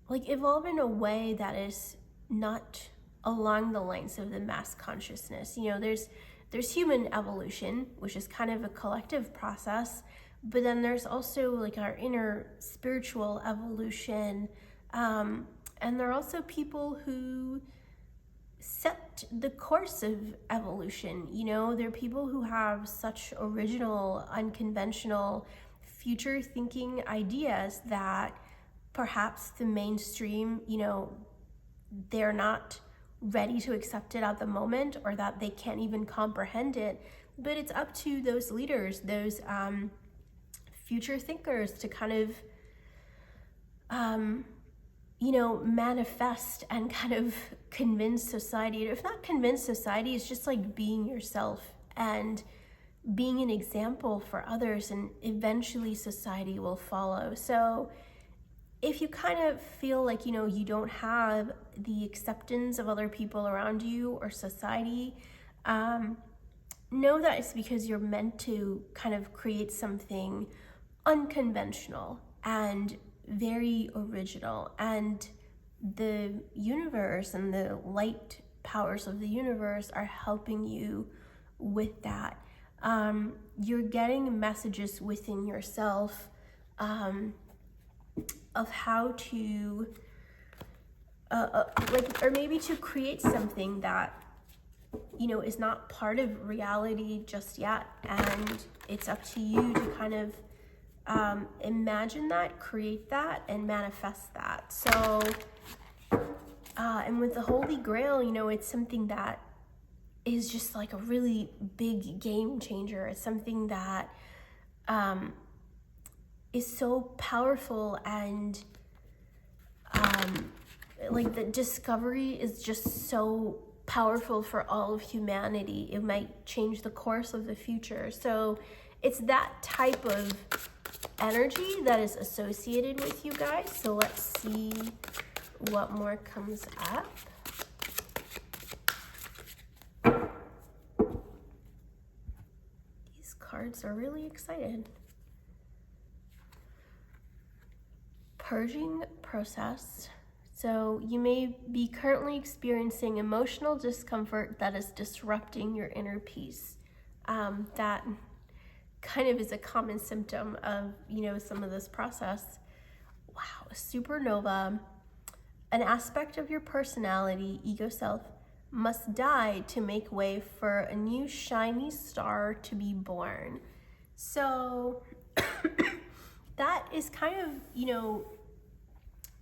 like evolve in a way that is not along the lines of the mass consciousness. You know, there's human evolution, which is kind of a collective process, but then there's also like our inner spiritual evolution, and there are also people who set the course of evolution. You know, there are people who have such original, unconventional, future thinking ideas that perhaps the mainstream, you know, they're not ready to accept it at the moment, or that they can't even comprehend it. But it's up to those leaders, those future thinkers, to kind of you know, manifest and kind of convince society. If not convince society, it's just like being yourself and being an example for others, and eventually society will follow. So if you kind of feel like, you know, you don't have the acceptance of other people around you or society, know that it's because you're meant to kind of create something unconventional and very original, and the universe and the light powers of the universe are helping you with that. You're getting messages within yourself of how to like, or maybe to create something that, you know, is not part of reality just yet, and it's up to you to kind of imagine that, create that, and manifest that. So And with the Holy Grail, you know, it's something that is just like a really big game changer. It's something that is so powerful, and like the discovery is just so powerful for all of humanity. It might change the course of the future. So it's that type of energy that is associated with you guys. So let's see what more comes up. These cards are really excited. Purging process. So you may be currently experiencing emotional discomfort that is disrupting your inner peace. That kind of is a common symptom of, you know, some of this process. Wow, a supernova. An aspect of your personality, ego self, must die to make way for a new shiny star to be born. So that is kind of, you know,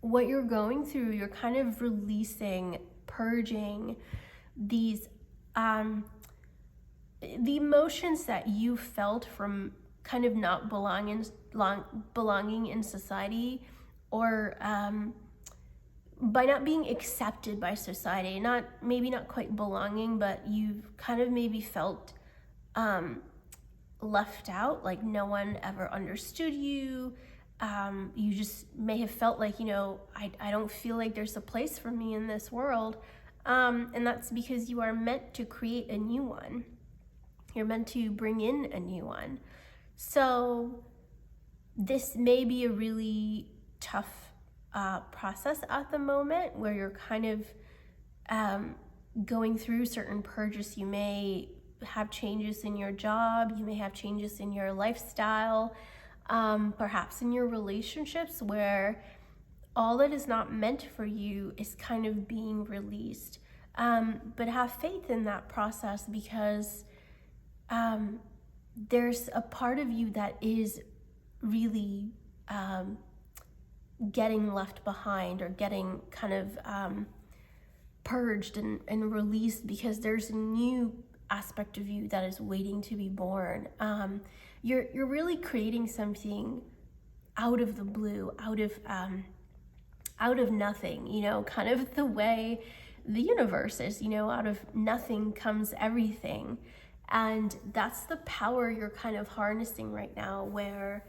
what you're going through. You're kind of releasing, purging these the emotions that you felt from kind of not belonging in society, or by not being accepted by society. Maybe not quite belonging, but you've kind of maybe felt left out, like no one ever understood you. You just may have felt like, you know, I don't feel like there's a place for me in this world. And that's because you are meant to create a new one. You're meant to bring in a new one. So this may be a really tough process at the moment, where you're kind of going through certain purges. You may have changes in your job. You may have changes in your lifestyle. Perhaps in your relationships, where all that is not meant for you is kind of being released. But have faith in that process, because there's a part of you that is really getting left behind, or getting kind of purged and released, because there's a new aspect of you that is waiting to be born. You're really creating something out of the blue, out of nothing, you know, kind of the way the universe is, you know, out of nothing comes everything. And that's the power you're kind of harnessing right now, where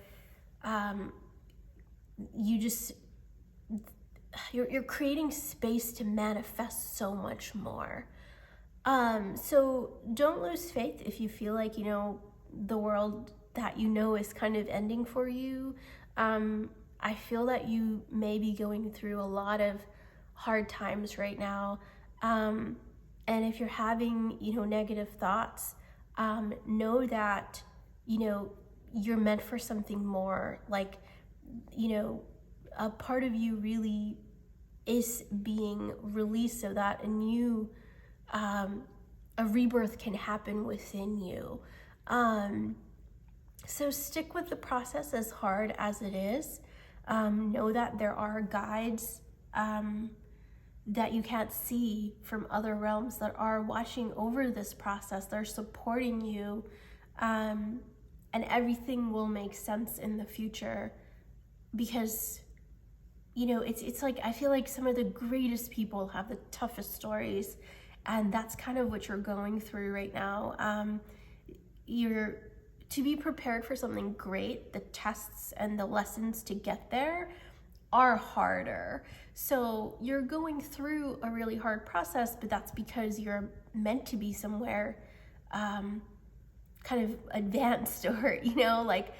you're creating space to manifest so much more. So don't lose faith if you feel like, you know, the world that you know is kind of ending for you. I feel that you may be going through a lot of hard times right now. And if you're having, you know, negative thoughts, know that, you know, you're meant for something more. Like, you know, a part of you really is being released, so that a new, a rebirth can happen within you. So stick with the process, as hard as it is. Know that there are guides that you can't see from other realms that are watching over this process. They're supporting you, and everything will make sense in the future, because, you know, it's like, I feel like some of the greatest people have the toughest stories, and that's kind of what you're going through right now. You're to be prepared for something great. The tests and the lessons to get there are harder. So you're going through a really hard process, but that's because you're meant to be somewhere kind of advanced, or, you know, like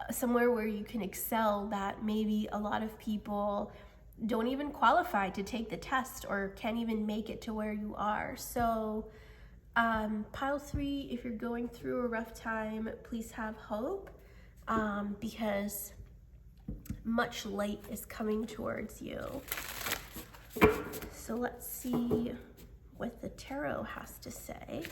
somewhere where you can excel, that maybe a lot of people don't even qualify to take the test, or can't even make it to where you are. So pile 3, if you're going through a rough time, please have hope, because much light is coming towards you. So let's see what the tarot has to say.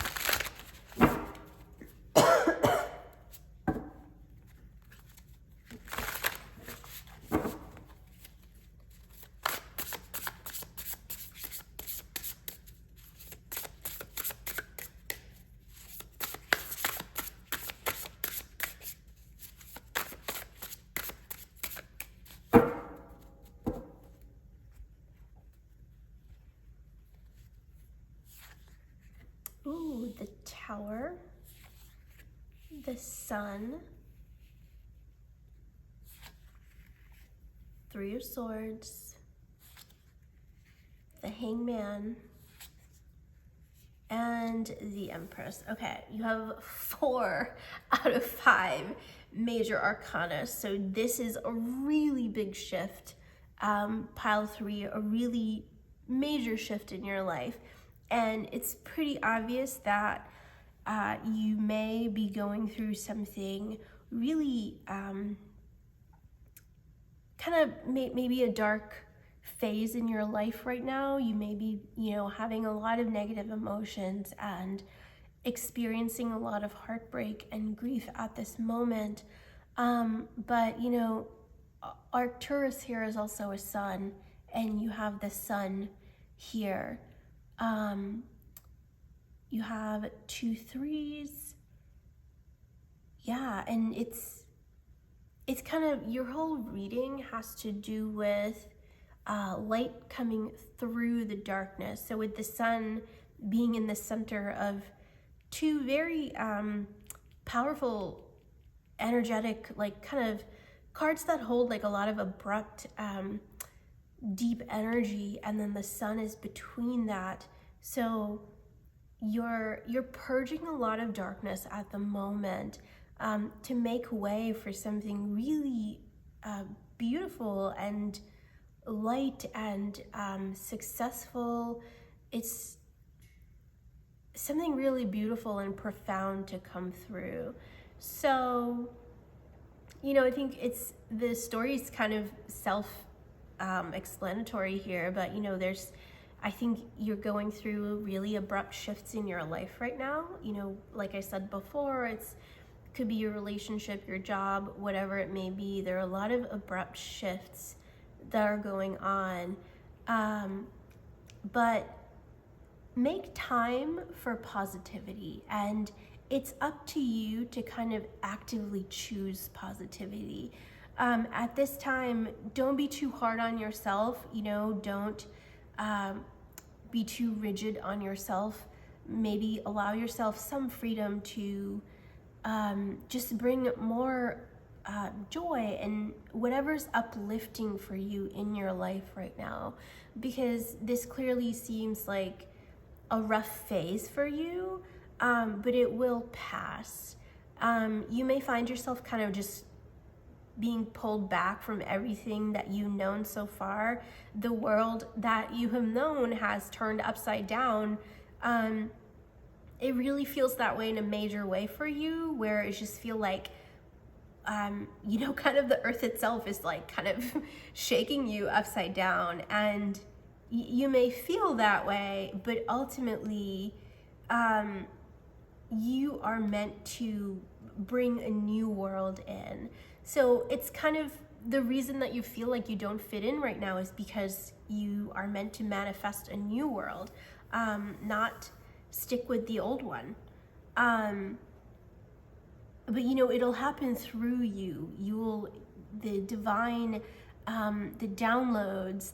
Tower, the Sun, Three of Swords, the Hangman, and the Empress. Okay, you have 4 out of 5 major arcana. So this is a really big shift. Pile 3, a really major shift in your life. And it's pretty obvious that you may be going through something really kind of maybe a dark phase in your life right now. You may be, having a lot of negative emotions and experiencing a lot of heartbreak and grief at this moment. But, Arcturus here is also a sun, and you have the sun here. You have 2 3s. Yeah, and it's kind of, your whole reading has to do with light coming through the darkness. So with the sun being in the center of 2 very powerful, energetic, like kind of cards that hold like a lot of abrupt, deep energy, and then the sun is between that. So you're purging a lot of darkness at the moment, to make way for something really beautiful and light and successful. It's something really beautiful and profound to come through. So, I think the story's kind of self-explanatory here, but I think you're going through really abrupt shifts in your life right now. Like I said before, it could be your relationship, your job, whatever it may be. There are a lot of abrupt shifts that are going on. But make time for positivity, and it's up to you to kind of actively choose positivity. At this time, don't be too hard on yourself. Don't be too rigid on yourself. Maybe allow yourself some freedom to just bring more joy and whatever's uplifting for you in your life right now, because this clearly seems like a rough phase for you, but it will pass. You may find yourself kind of just being pulled back from everything that you've known so far. The world that you have known has turned upside down. It really feels that way in a major way for you, where it just feel like, kind of the earth itself is like kind of shaking you upside down, and you may feel that way, but ultimately, you are meant to bring a new world in. So it's kind of the reason that you feel like you don't fit in right now is because you are meant to manifest a new world, not stick with the old one. But it'll happen through you. The divine, the downloads,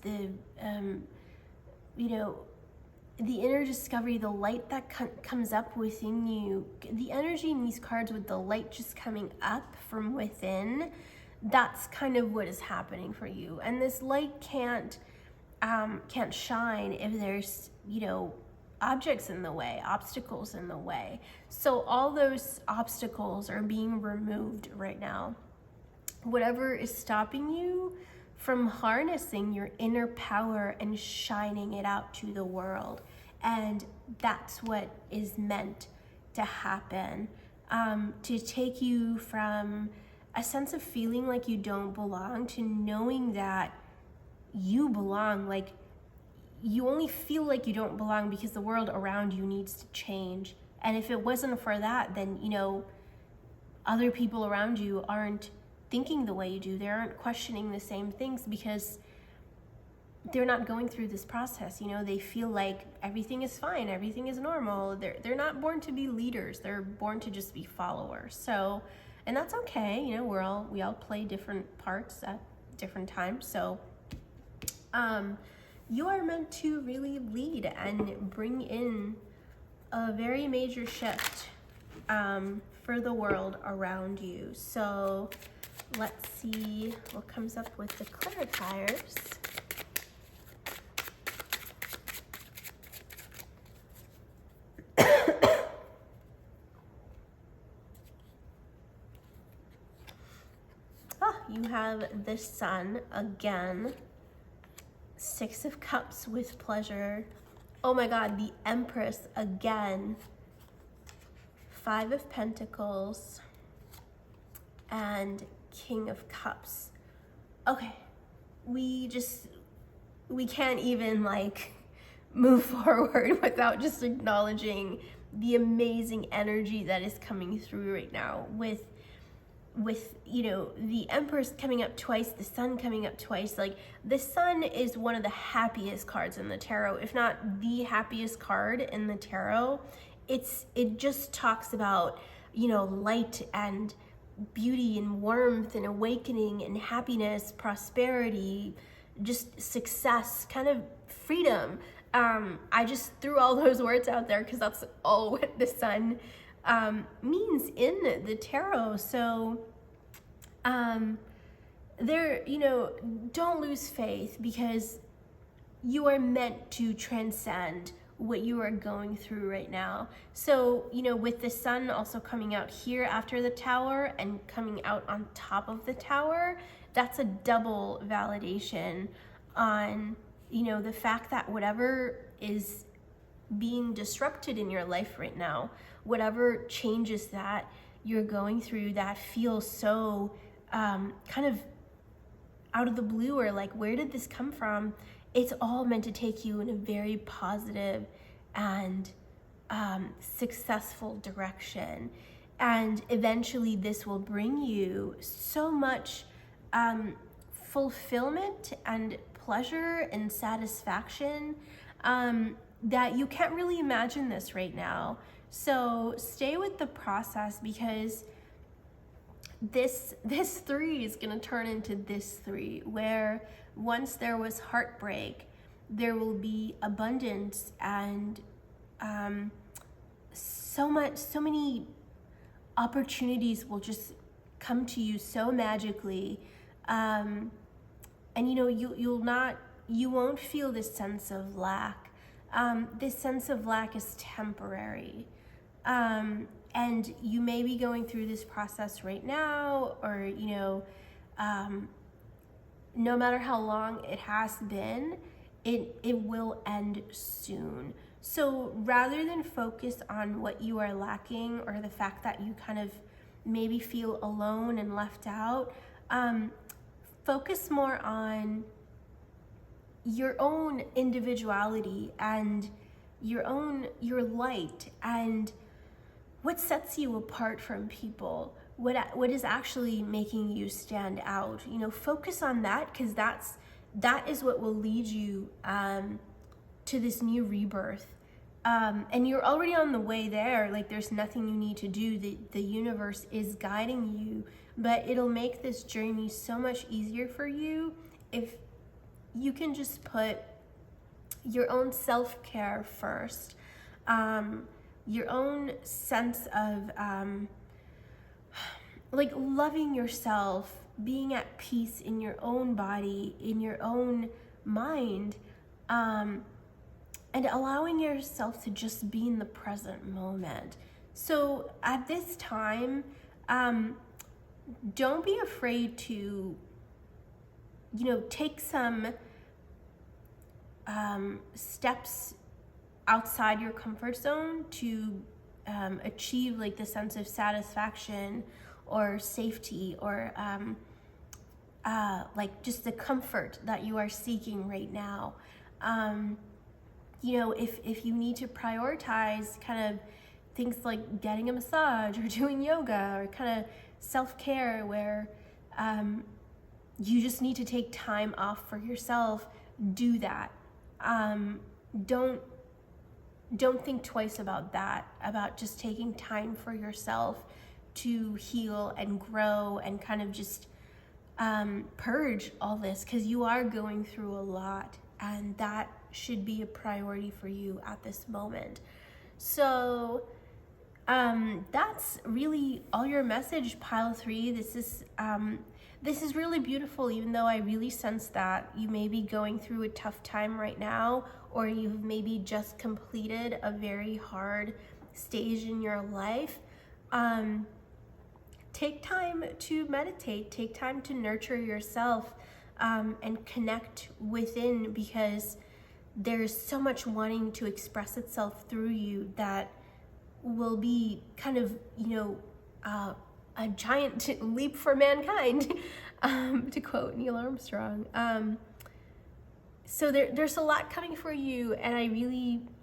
the inner discovery, the light that comes up within you, the energy in these cards with the light just coming up from within, that's kind of what is happening for you. And this light can't shine if there's, objects in the way, obstacles in the way. So all those obstacles are being removed right now. Whatever is stopping you from harnessing your inner power and shining it out to the world. And that's what is meant to happen, to take you from a sense of feeling like you don't belong to knowing that you belong. Like, you only feel like you don't belong because the world around you needs to change. And if it wasn't for that, then, other people around you aren't thinking the way you do. They aren't questioning the same things because they're not going through this process. They feel like everything is fine, everything is normal. They're not born to be leaders. They're born to just be followers. So, and that's okay. We all play different parts at different times. So, you are meant to really lead and bring in a very major shift for the world around you. So let's see what comes up with the clarifiers. You have the Sun again, Six of Cups with pleasure. Oh my God, the Empress again, Five of Pentacles, and King of Cups. Okay, we can't even like move forward without just acknowledging the amazing energy that is coming through right now with you know, the Empress coming up twice, the Sun coming up twice. Like, the Sun is one of the happiest cards in the tarot, if not the happiest card in the tarot. It just talks about, you know, light and beauty and warmth and awakening and happiness, prosperity, just success, kind of freedom. I just threw all those words out there because that's all what the Sun means in the tarot. So there, you know, don't lose faith, because you are meant to transcend what you are going through right now. So, you know, with the Sun also coming out here after the Tower and coming out on top of the Tower, that's a double validation on, you know, the fact that whatever is being disrupted in your life right now, whatever changes that you're going through that feel so kind of out of the blue, or like, where did this come from? It's all meant to take you in a very positive and successful direction. And eventually this will bring you so much fulfillment and pleasure and satisfaction that you can't really imagine this right now. So stay with the process, because this 3 is going to turn into this 3, where once there was heartbreak, there will be abundance and so many opportunities will just come to you so magically, and you know, you won't feel this sense of lack. This sense of lack is temporary. And you may be going through this process right now, or, you know, no matter how long it has been, it will end soon. So rather than focus on what you are lacking, or the fact that you kind of maybe feel alone and left out, focus more on your own individuality and your light, and what sets you apart from people, what is actually making you stand out. You know, focus on that, because that is what will lead you to this new rebirth. And you're already on the way there. Like, there's nothing you need to do. The universe is guiding you, but it'll make this journey so much easier for you if you can just put your own self-care first. Your own sense of like loving yourself, being at peace in your own body, in your own mind, and allowing yourself to just be in the present moment. So at this time, don't be afraid to, you know, take some steps outside your comfort zone to achieve like the sense of satisfaction or safety, or like just the comfort that you are seeking right now. You know, if you need to prioritize kind of things like getting a massage or doing yoga, or kind of self-care where you just need to take time off for yourself, do that. Don't think twice about that, about just taking time for yourself to heal and grow and kind of just purge all this, because you are going through a lot, and that should be a priority for you at this moment. So that's really all your message, pile 3. This is really beautiful, even though I really sense that you may be going through a tough time right now, or you've maybe just completed a very hard stage in your life. Take time to meditate, take time to nurture yourself, and connect within, because there's so much wanting to express itself through you that will be kind of, a giant leap for mankind, to quote Neil Armstrong. So there's a lot coming for you, and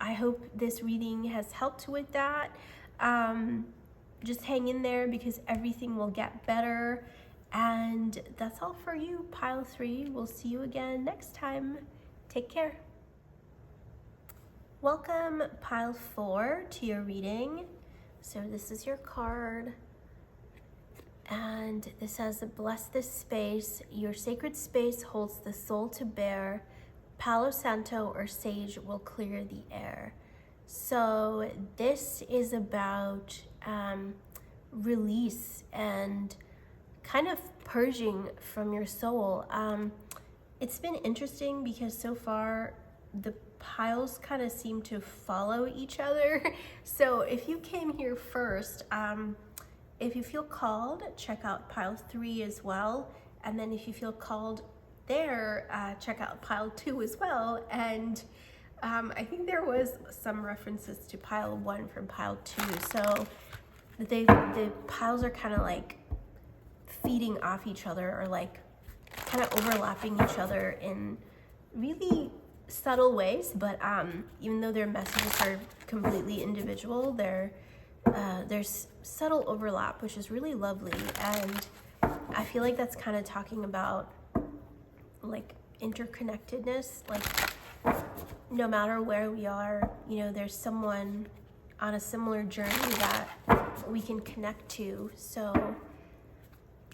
I hope this reading has helped with that. Just hang in there, because everything will get better. And that's all for you, pile 3. We'll see you again next time. Take care. Welcome, pile 4, to your reading. So this is your card, and this says, bless this space. Your sacred space holds the soul to bear. Palo Santo or sage will clear the air. So this is about release and kind of purging from your soul. It's been interesting because so far the piles kind of seem to follow each other. So if you came here first, if you feel called, check out pile 3 as well. And then if you feel called there, check out pile 2 as well. And I think there was some references to pile 1 from pile 2. So the piles are kind of like feeding off each other, or like kind of overlapping each other in really subtle ways. But even though their messages are completely individual, there's subtle overlap, which is really lovely. And I feel like that's kind of talking about like interconnectedness. Like no matter where we are, there's someone on a similar journey that we can connect to. So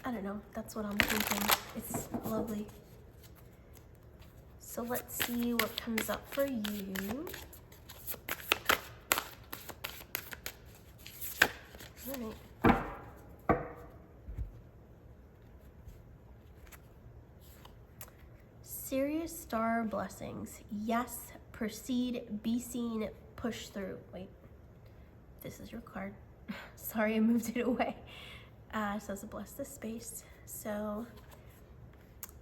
I don't know, that's what I'm thinking. It's lovely. So let's see what comes up for you. All right. Serious star blessings. Yes, proceed, be seen, push through. Wait, this is your card. Sorry, I moved it away. It says bless this space. So,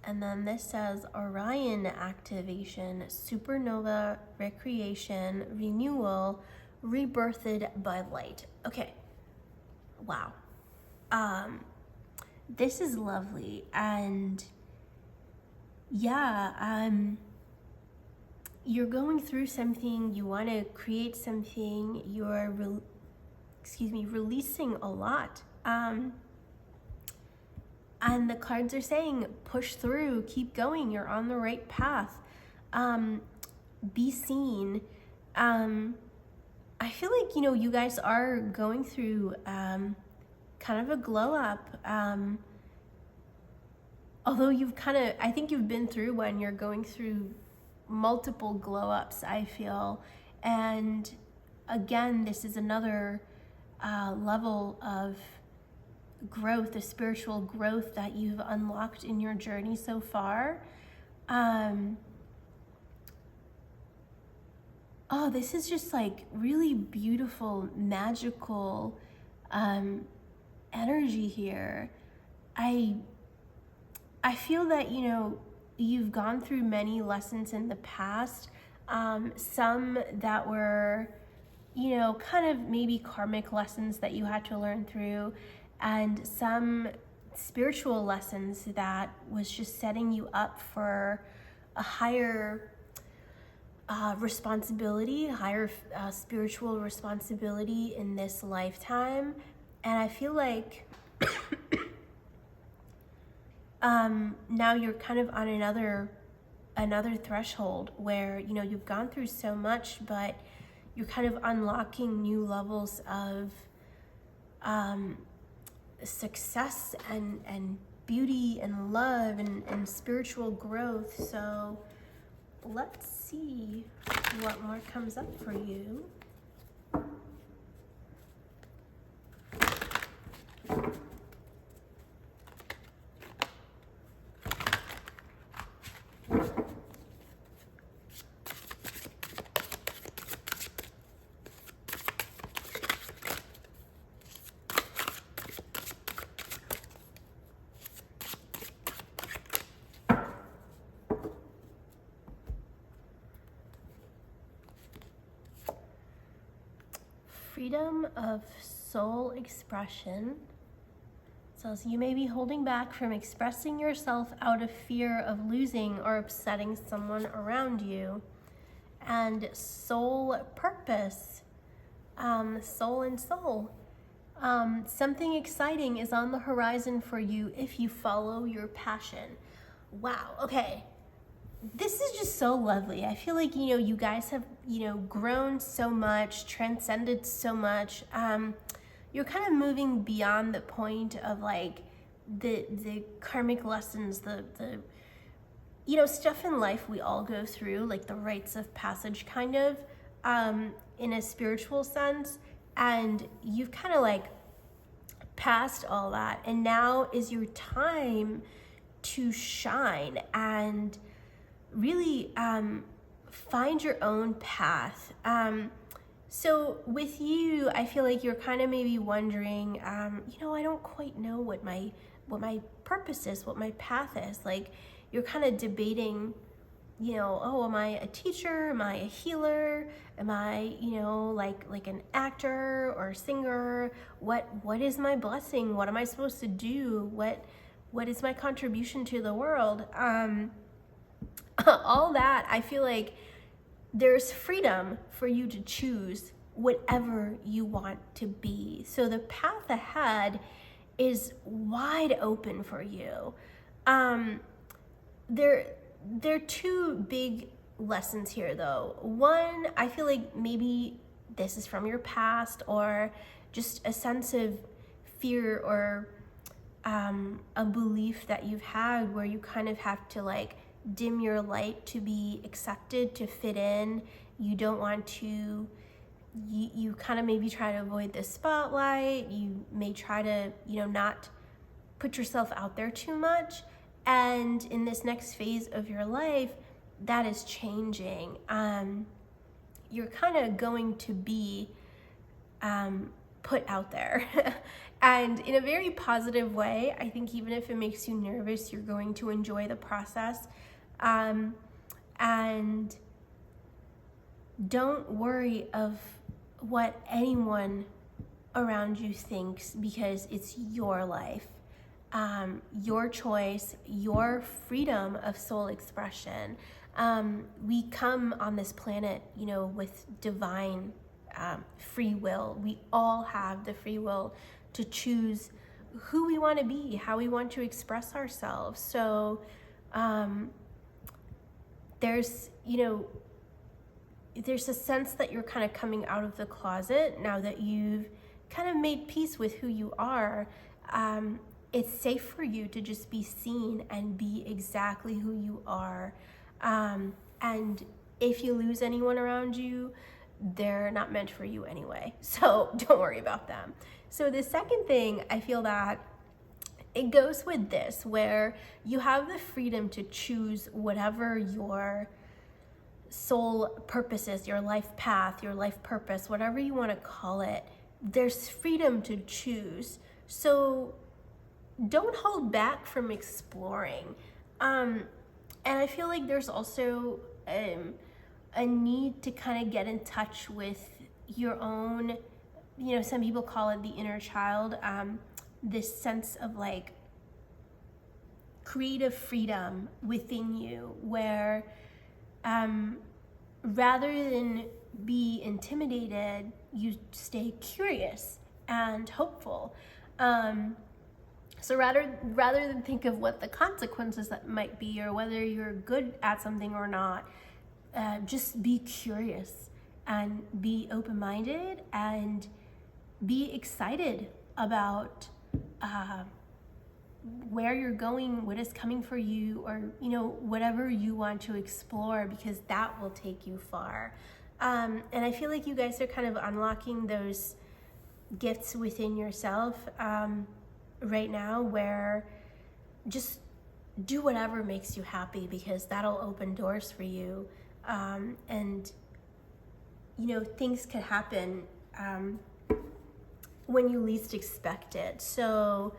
and then this says Orion activation, supernova recreation, renewal, rebirthed by light. Okay. Wow. This is lovely. And yeah, you're going through something, you want to create something, you're releasing a lot. And the cards are saying, push through, keep going, you're on the right path. Be seen. I feel like, you guys are going through kind of a glow up. Although I think you've been through one, you're going through multiple glow ups, I feel. And again, this is another level of growth, the spiritual growth that you've unlocked in your journey so far. Oh, this is just like really beautiful, magical energy here. I feel that, you've gone through many lessons in the past, some that were, kind of maybe karmic lessons that you had to learn through, and some spiritual lessons that was just setting you up for a higher responsibility, higher spiritual responsibility in this lifetime. And I feel like now you're kind of on another threshold where, you've gone through so much, but you're kind of unlocking new levels of success and beauty and love and spiritual growth. So let's see what more comes up for you. Freedom of soul expression. So you may be holding back from expressing yourself out of fear of losing or upsetting someone around you. And soul purpose, soul and soul. Something exciting is on the horizon for you if you follow your passion. Wow, okay. This is just so lovely. I feel like, you guys have, grown so much, transcended so much. You're kind of moving beyond the point of like the karmic lessons, the stuff in life we all go through, like the rites of passage kind of, in a spiritual sense. And you've kind of like passed all that. And now is your time to shine and really find your own path. So with you, I feel like you're kind of maybe wondering, I don't quite know what my purpose is, what my path is. Like you're kind of debating, am I a teacher? Am I a healer? Am I, like an actor or a singer? What is my blessing? What am I supposed to do? What is my contribution to the world? All that, I feel like there's freedom for you to choose whatever you want to be. So the path ahead is wide open for you. There are two big lessons here though. One, I feel like maybe this is from your past or just a sense of fear or a belief that you've had where you kind of have to like dim your light to be accepted, to fit in. You don't want to, you kind of maybe try to avoid the spotlight. You may try to, not put yourself out there too much. And in this next phase of your life, that is changing. You're kind of going to be put out there. And in a very positive way. I think even if it makes you nervous, you're going to enjoy the process. And don't worry of what anyone around you thinks, because it's your life, your choice, your freedom of soul expression. We come on this planet, with divine free will. We all have the free will to choose who we want to be, how we want to express ourselves. So there's a sense that you're kind of coming out of the closet now that you've kind of made peace with who you are. It's safe for you to just be seen and be exactly who you are. And if you lose anyone around you, they're not meant for you anyway. So don't worry about them. So the second thing, I feel that it goes with this, where you have the freedom to choose whatever your soul purpose is, your life path, your life purpose, whatever you want to call it. There's freedom to choose. So don't hold back from exploring. And I feel like there's also a need to kind of get in touch with your own, some people call it the inner child, this sense of like creative freedom within you, where rather than be intimidated, you stay curious and hopeful. So rather than think of what the consequences that might be, or whether you're good at something or not, just be curious and be open-minded and be excited about where you're going, what is coming for you, or whatever you want to explore, because that will take you far. And I feel like you guys are kind of unlocking those gifts within yourself right now, where just do whatever makes you happy, because that'll open doors for you. And you know, things can happen when you least expect it. So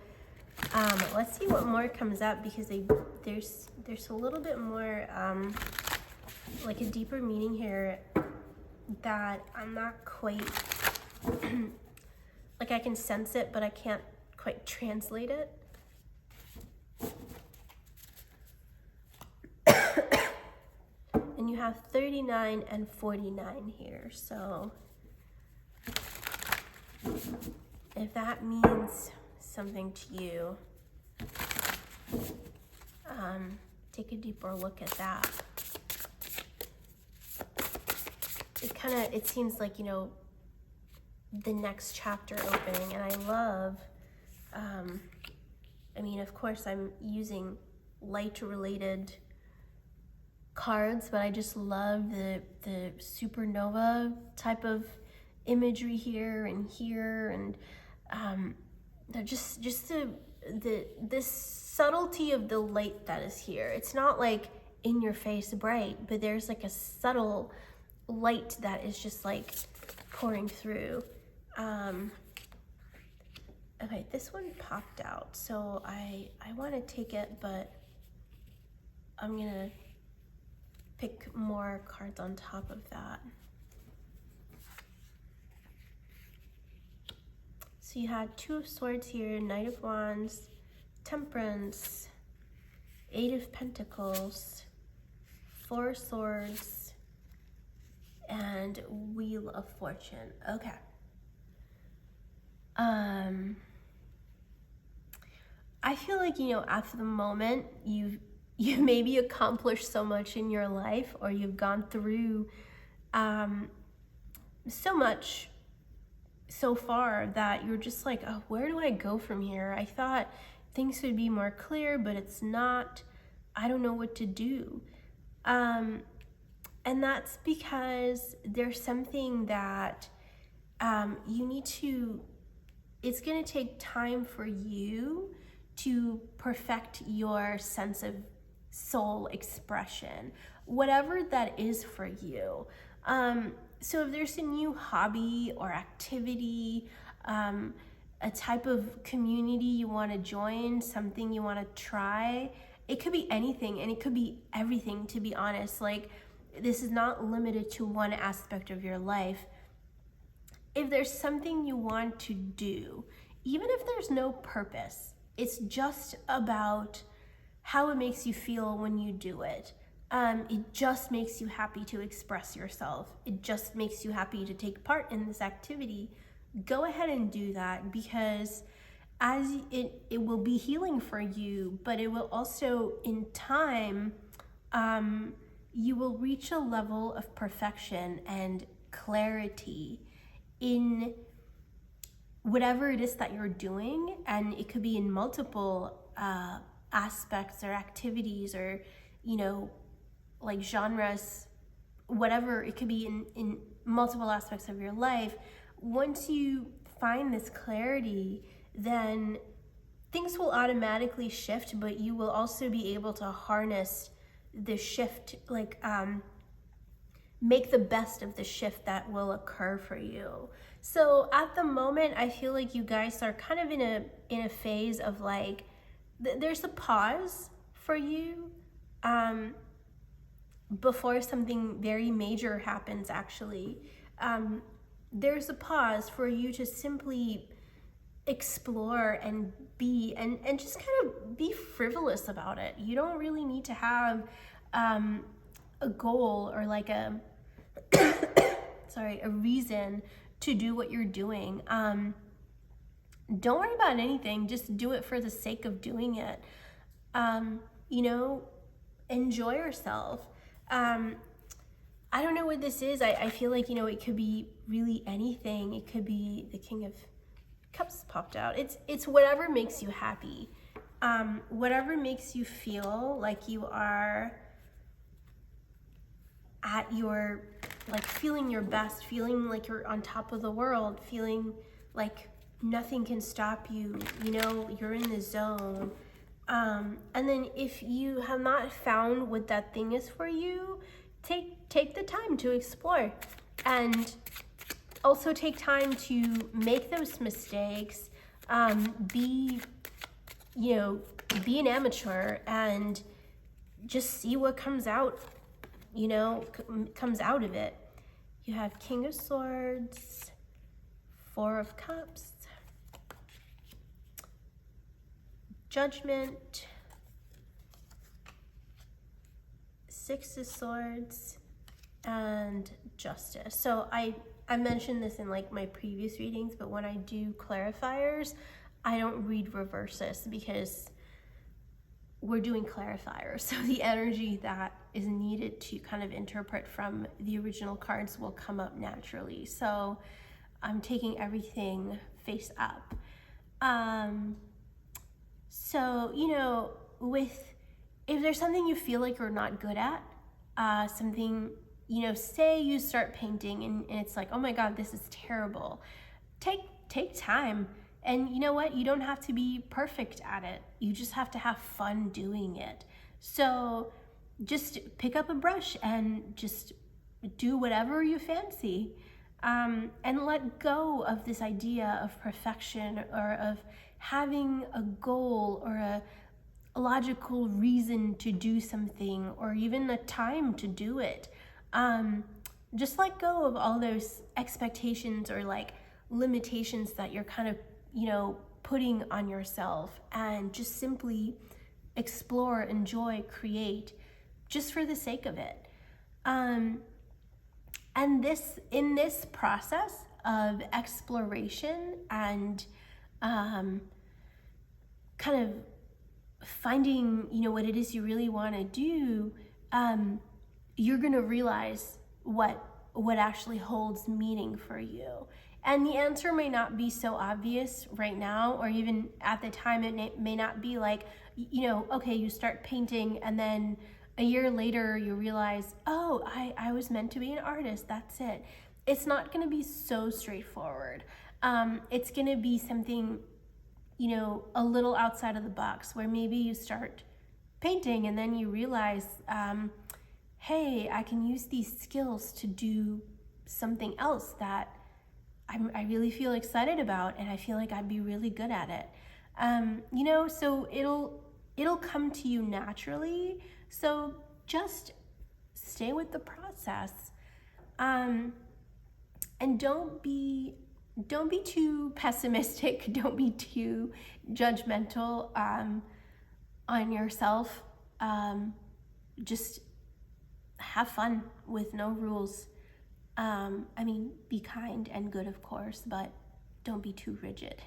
let's see what more comes up, because there's a little bit more like a deeper meaning here that I'm not quite like, I can sense it, but I can't quite translate it. And you have 39 and 49 here, so if that means something to you, take a deeper look at that. It seems like, you know, the next chapter opening, and I love, I mean, of course I'm using light related cards, but I just love the supernova type of imagery here, and just the subtlety of the light that is here. It's not like in your face bright, but there's like a subtle light that is just like pouring through. Okay, this one popped out, so I want to take it, but I'm gonna pick more cards on top of that. So you had Two of Swords here, Knight of Wands, Temperance, Eight of Pentacles, Four of Swords, and Wheel of Fortune. Okay. I feel like, you know, at the moment you've maybe accomplished so much in your life, or you've gone through so much so far that you're just like, oh, where do I go from here? I thought things would be more clear, but it's not. I don't know what to do. And that's because there's something that you need to, it's going to take time for you to perfect your sense of soul expression, whatever that is for you. So if there's a new hobby or activity, a type of community you want to join, something you want to try, it could be anything, and it could be everything, to be honest. Like, this is not limited to one aspect of your life. If there's something you want to do, even if there's no purpose, it's just about how it makes you feel when you do it. It just makes you happy to express yourself. It just makes you happy to take part in this activity. Go ahead and do that, because as it will be healing for you, but it will also, in time, you will reach a level of perfection and clarity in whatever it is that you're doing. And it could be in multiple aspects or activities, or, you know, like genres, whatever. It could be in multiple aspects of your life. Once you find this clarity, then things will automatically shift, but you will also be able to harness the shift, like make the best of the shift that will occur for you. So at the moment, I feel like you guys are kind of in a phase of like, there's a pause for you before something very major happens, actually. There's a pause for you to simply explore and be, and just kind of be frivolous about it. You don't really need to have a goal or like a a reason to do what you're doing. Don't worry about anything, just do it for the sake of doing it. You know, enjoy yourself. I don't know what this is. I feel like, you know, it could be really anything. It could be the King of Cups popped out. It's whatever makes you happy. Whatever makes you feel like you are at your, like, feeling your best, feeling like you're on top of the world, feeling like nothing can stop you, you know, you're in the zone. And then if you have not found what that thing is for you, take the time to explore, and also take time to make those mistakes. Be an amateur and just see what comes out, comes out of it. You have King of Swords, Four of Cups, Judgment, Six of Swords, and Justice. So I mentioned this in like my previous readings, but when I do clarifiers, I don't read reverses because we're doing clarifiers. So the energy that is needed to kind of interpret from the original cards will come up naturally. So I'm taking everything face up. So, if there's something you feel like you're not good at, something, say you start painting and it's like, oh my God, this is terrible. Take time. And you know what? You don't have to be perfect at it. You just have to have fun doing it. So just pick up a brush and just do whatever you fancy. And let go of this idea of perfection or of having a goal or a logical reason to do something or even the time to do it. Just let go of all those expectations or like limitations that you're kind of, putting on yourself, and just simply explore, enjoy, create just for the sake of it. And in this process of exploration and kind of finding, what it is you really want to do, you're going to realize what actually holds meaning for you. And the answer may not be so obvious right now, or even at the time it may not be like, okay, you start painting and then a year later you realize, oh, I was meant to be an artist, that's it. It's not going to be so straightforward. It's going to be something, a little outside of the box, where maybe you start painting and then you realize, hey, I can use these skills to do something else that I really feel excited about, and I feel like I'd be really good at it. So it'll come to you naturally. So just stay with the process. And don't be too pessimistic. Don't be too judgmental on yourself. Just have fun with no rules. Be kind and good, of course, but don't be too rigid.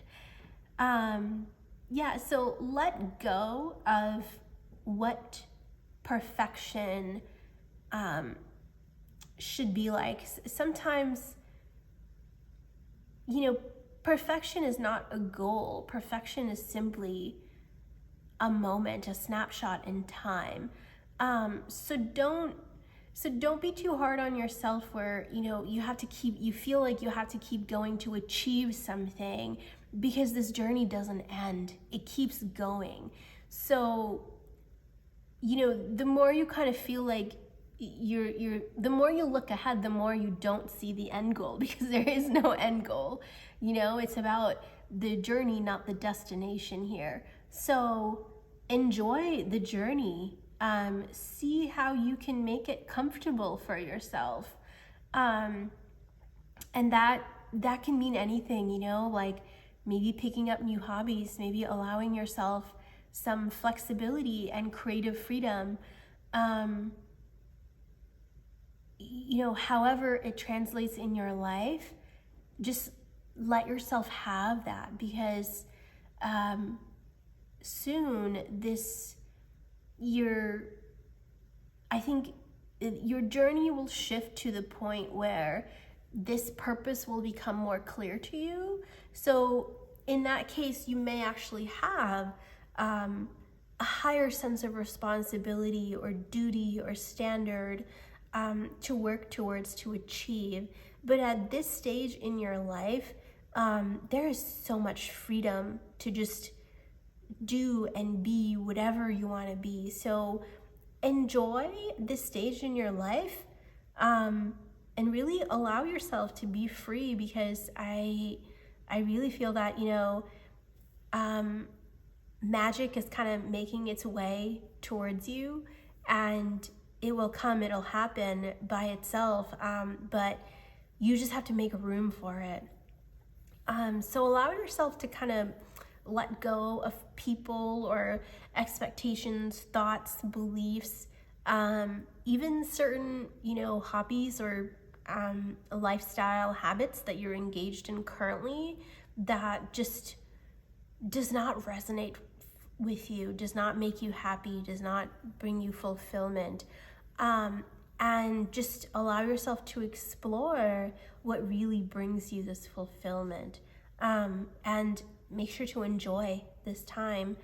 So let go of what perfection should be like. Sometimes, perfection is not a goal. Perfection is simply a moment, a snapshot in time. So don't be too hard on yourself where, you feel like you have to keep going to achieve something, because this journey doesn't end. It keeps going. So, the more you kind of feel like the more you look ahead, the more you don't see the end goal, because there is no end goal. It's about the journey, not the destination here. So enjoy the journey. See how you can make it comfortable for yourself. And that can mean anything, like maybe picking up new hobbies, maybe allowing yourself some flexibility and creative freedom. However it translates in your life, just let yourself have that, because soon I think your journey will shift to the point where this purpose will become more clear to you. So in that case, you may actually have a higher sense of responsibility or duty or standard to work towards, to achieve. But at this stage in your life, there is so much freedom to just do and be whatever you want to be. So enjoy this stage in your life, and really allow yourself to be free, because I really feel that, magic is kind of making its way towards you, and it will come, it'll happen by itself, but you just have to make room for it. So allow yourself to kind of let go of people or expectations, thoughts, beliefs, even certain, hobbies or lifestyle habits that you're engaged in currently that just does not resonate with you, does not make you happy, does not bring you fulfillment. And just allow yourself to explore what really brings you this fulfillment. And make sure to enjoy this time.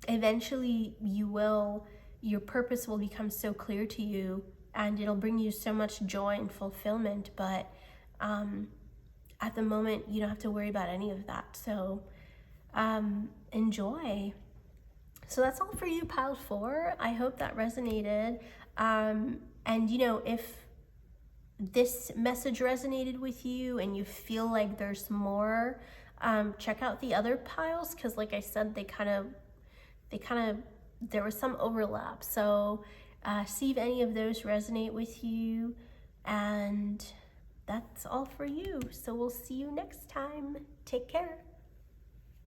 Eventually your purpose will become so clear to you, and it'll bring you so much joy and fulfillment, but at the moment you don't have to worry about any of that. So enjoy. So that's all for you, pile 4. I hope that resonated. And if this message resonated with you and you feel like there's more, check out the other piles, because like I said, they kind of there was some overlap. So see if any of those resonate with you, and that's all for you. So we'll see you next time. Take care.